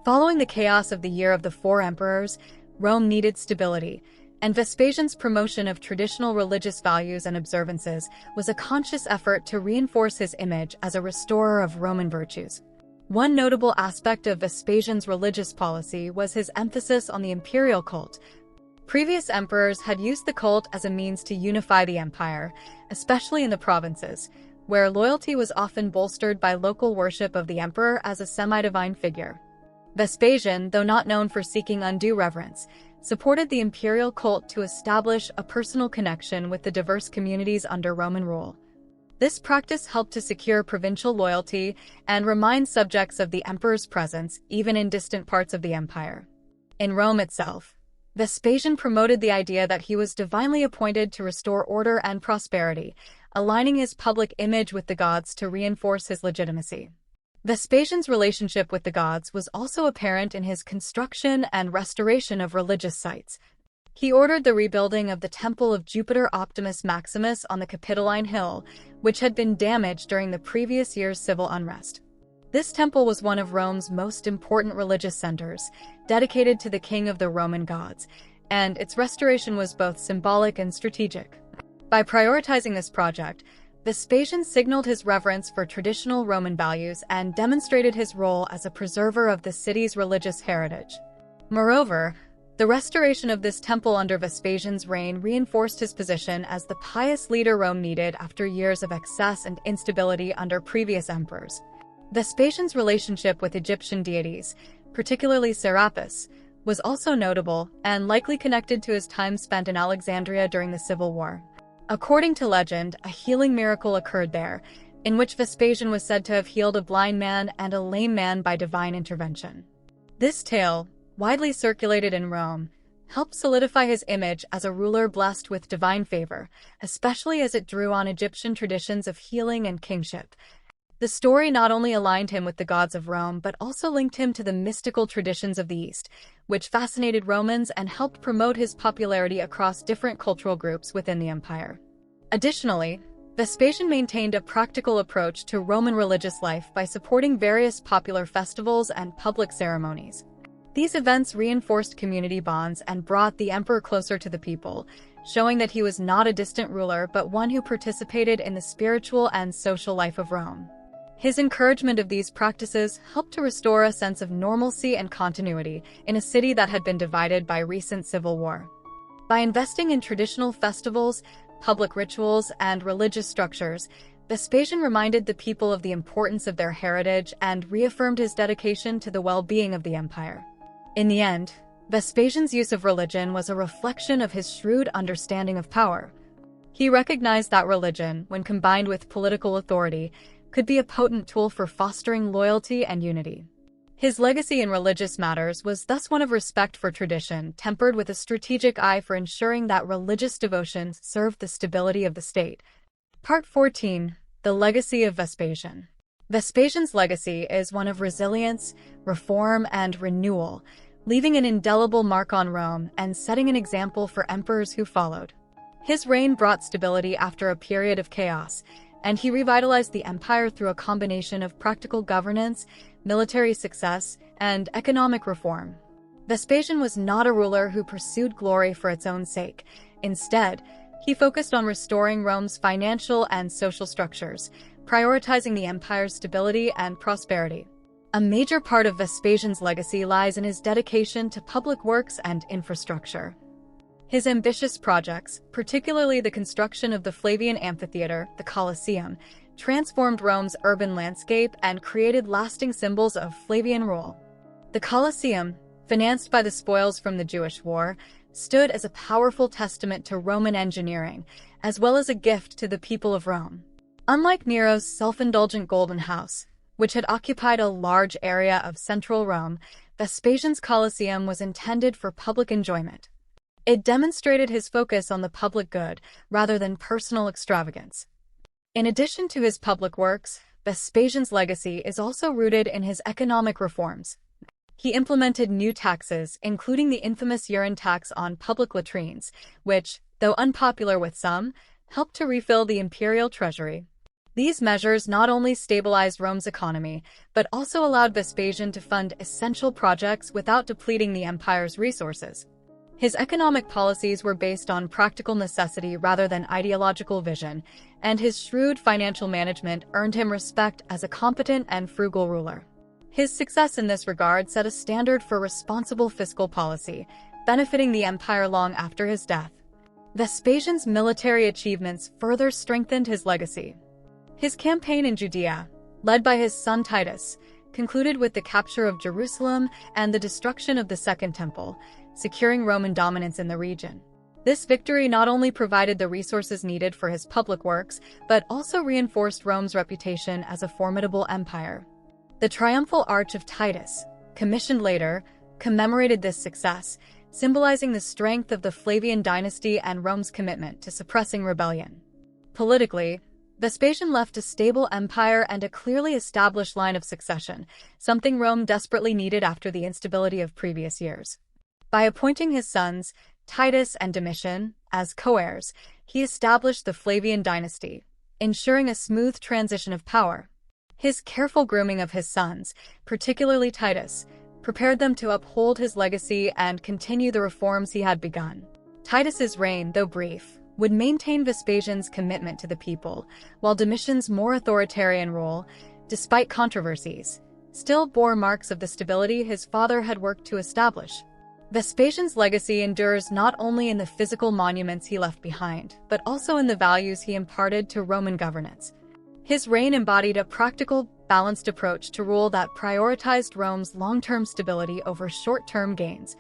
Following the chaos of the Year of the Four Emperors, Rome needed stability, and Vespasian's promotion of traditional religious values and observances was a conscious effort to reinforce his image as a restorer of Roman virtues. One notable aspect of Vespasian's religious policy was his emphasis on the imperial cult. Previous emperors had used the cult as a means to unify the empire, especially in the provinces, where loyalty was often bolstered by local worship of the emperor as a semi-divine figure. Vespasian, though not known for seeking undue reverence, supported the imperial cult to establish a personal connection with the diverse communities under Roman rule. This practice helped to secure provincial loyalty and remind subjects of the emperor's presence even in distant parts of the empire. In Rome itself, Vespasian promoted the idea that he was divinely appointed to restore order and prosperity, aligning his public image with the gods to reinforce his legitimacy. Vespasian's relationship with the gods was also apparent in his construction and restoration of religious sites. He ordered the rebuilding of the temple of Jupiter Optimus Maximus on the Capitoline Hill, which had been damaged during the previous year's civil unrest. This temple was one of Rome's most important religious centers, dedicated to the king of the Roman gods, and its restoration was both symbolic and strategic. By prioritizing this project, Vespasian signaled his reverence for traditional Roman values and demonstrated his role as a preserver of the city's religious heritage. Moreover, the restoration of this temple under Vespasian's reign reinforced his position as the pious leader Rome needed after years of excess and instability under previous emperors. Vespasian's relationship with Egyptian deities, particularly Serapis, was also notable and likely connected to his time spent in Alexandria during the Civil War. According to legend, a healing miracle occurred there, in which Vespasian was said to have healed a blind man and a lame man by divine intervention. This tale, widely circulated in Rome, helped solidify his image as a ruler blessed with divine favor, especially as it drew on Egyptian traditions of healing and kingship. The story not only aligned him with the gods of Rome but also linked him to the mystical traditions of the East, which fascinated Romans and helped promote his popularity across different cultural groups within the empire. Additionally, Vespasian maintained a practical approach to Roman religious life by supporting various popular festivals and public ceremonies. These events reinforced community bonds and brought the emperor closer to the people, showing that he was not a distant ruler but one who participated in the spiritual and social life of Rome. His encouragement of these practices helped to restore a sense of normalcy and continuity in a city that had been divided by recent civil war. By investing in traditional festivals, public rituals, and religious structures, Vespasian reminded the people of the importance of their heritage and reaffirmed his dedication to the well-being of the empire. In the end, Vespasian's use of religion was a reflection of his shrewd understanding of power. He recognized that religion, when combined with political authority, could be a potent tool for fostering loyalty and unity. His legacy in religious matters was thus one of respect for tradition, tempered with a strategic eye for ensuring that religious devotion served the stability of the state. Part 14. The Legacy of Vespasian. Vespasian's legacy is one of resilience, reform, and renewal, leaving an indelible mark on Rome and setting an example for emperors who followed. His reign brought stability after a period of chaos, and he revitalized the empire through a combination of practical governance, military success, and economic reform. Vespasian was not a ruler who pursued glory for its own sake. Instead, he focused on restoring Rome's financial and social structures, prioritizing the empire's stability and prosperity. A major part of Vespasian's legacy lies in his dedication to public works and infrastructure. His ambitious projects, particularly the construction of the Flavian Amphitheater, the Colosseum, transformed Rome's urban landscape and created lasting symbols of Flavian rule. The Colosseum, financed by the spoils from the Jewish War, stood as a powerful testament to Roman engineering, as well as a gift to the people of Rome. Unlike Nero's self-indulgent Golden House, which had occupied a large area of central Rome, Vespasian's Colosseum was intended for public enjoyment. It demonstrated his focus on the public good rather than personal extravagance. In addition to his public works, Vespasian's legacy is also rooted in his economic reforms. He implemented new taxes, including the infamous urine tax on public latrines, which, though unpopular with some, helped to refill the imperial treasury. These measures not only stabilized Rome's economy, but also allowed Vespasian to fund essential projects without depleting the empire's resources. His economic policies were based on practical necessity rather than ideological vision, and his shrewd financial management earned him respect as a competent and frugal ruler. His success in this regard set a standard for responsible fiscal policy, benefiting the empire long after his death. Vespasian's military achievements further strengthened his legacy. His campaign in Judea, led by his son Titus, concluded with the capture of Jerusalem and the destruction of the Second Temple, securing Roman dominance in the region. This victory not only provided the resources needed for his public works, but also reinforced Rome's reputation as a formidable empire. The Triumphal Arch of Titus, commissioned later, commemorated this success, symbolizing the strength of the Flavian dynasty and Rome's commitment to suppressing rebellion. Politically, Vespasian left a stable empire and a clearly established line of succession, something Rome desperately needed after the instability of previous years. By appointing his sons, Titus and Domitian, as co-heirs, he established the Flavian dynasty, ensuring a smooth transition of power. His careful grooming of his sons, particularly Titus, prepared them to uphold his legacy and continue the reforms he had begun. Titus's reign, though brief, would maintain Vespasian's commitment to the people, while Domitian's more authoritarian rule, despite controversies, still bore marks of the stability his father had worked to establish. Vespasian's legacy endures not only in the physical monuments he left behind, but also in the values he imparted to Roman governance. His reign embodied a practical, balanced approach to rule that prioritized Rome's long-term stability over short-term gains.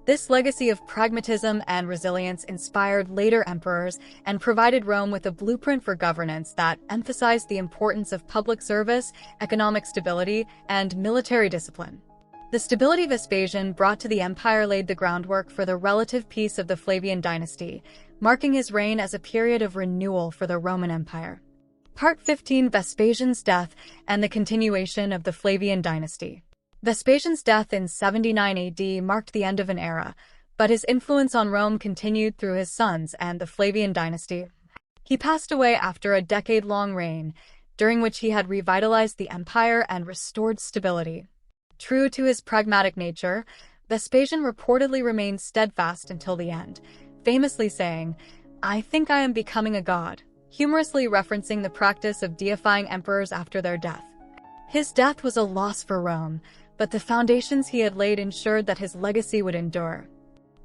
This legacy of pragmatism and resilience inspired later emperors and provided Rome with a blueprint for governance that emphasized the importance of public service, economic stability, and military discipline. The stability Vespasian brought to the empire laid the groundwork for the relative peace of the Flavian dynasty, marking his reign as a period of renewal for the Roman Empire. Part 15: Vespasian's death and the continuation of the Flavian dynasty. Vespasian's death in 79 AD marked the end of an era, but his influence on Rome continued through his sons and the Flavian dynasty. He passed away after a decade-long reign, during which he had revitalized the empire and restored stability. True to his pragmatic nature, Vespasian reportedly remained steadfast until the end, famously saying, "I think I am becoming a god," humorously referencing the practice of deifying emperors after their death. His death was a loss for Rome, but the foundations he had laid ensured that his legacy would endure.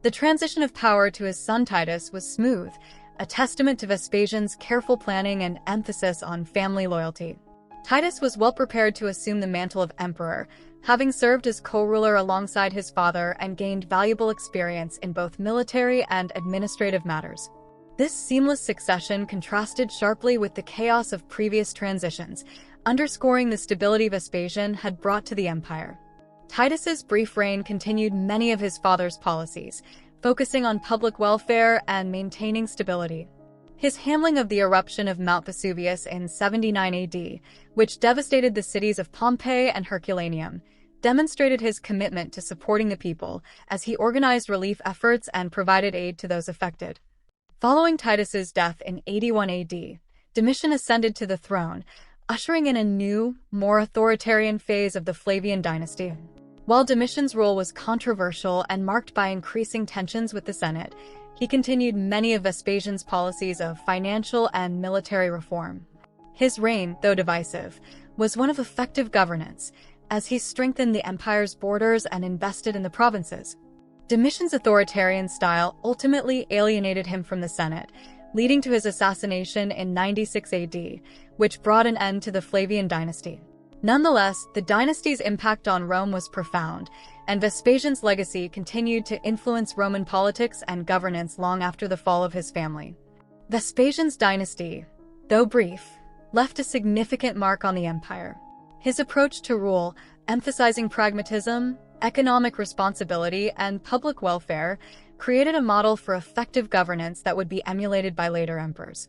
The transition of power to his son Titus was smooth, a testament to Vespasian's careful planning and emphasis on family loyalty. Titus was well prepared to assume the mantle of emperor, having served as co-ruler alongside his father and gained valuable experience in both military and administrative matters. This seamless succession contrasted sharply with the chaos of previous transitions, underscoring the stability Vespasian had brought to the empire. Titus's brief reign continued many of his father's policies, focusing on public welfare and maintaining stability. His handling of the eruption of Mount Vesuvius in 79 AD, which devastated the cities of Pompeii and Herculaneum, demonstrated his commitment to supporting the people as he organized relief efforts and provided aid to those affected. Following Titus's death in 81 AD, Domitian ascended to the throne, ushering in a new, more authoritarian phase of the Flavian dynasty. While Domitian's rule was controversial and marked by increasing tensions with the Senate, he continued many of Vespasian's policies of financial and military reform. His reign, though divisive, was one of effective governance, as he strengthened the empire's borders and invested in the provinces. Domitian's authoritarian style ultimately alienated him from the Senate, leading to his assassination in 96 AD, which brought an end to the Flavian dynasty. Nonetheless, the dynasty's impact on Rome was profound, and Vespasian's legacy continued to influence Roman politics and governance long after the fall of his family. Vespasian's dynasty, though brief, left a significant mark on the empire. His approach to rule, emphasizing pragmatism, economic responsibility, and public welfare, created a model for effective governance that would be emulated by later emperors.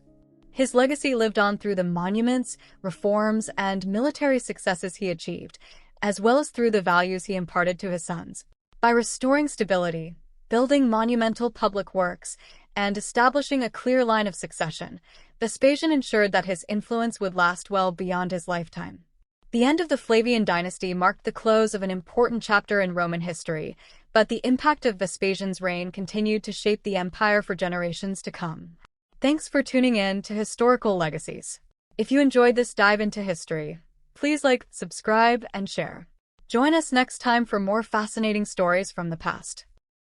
His legacy lived on through the monuments, reforms, and military successes he achieved, as well as through the values he imparted to his sons. By restoring stability, building monumental public works, and establishing a clear line of succession, Vespasian ensured that his influence would last well beyond his lifetime. The end of the Flavian dynasty marked the close of an important chapter in Roman history, but the impact of Vespasian's reign continued to shape the empire for generations to come. Thanks for tuning in to Historical Legacies. If you enjoyed this dive into history, please like, subscribe, and share. Join us next time for more fascinating stories from the past.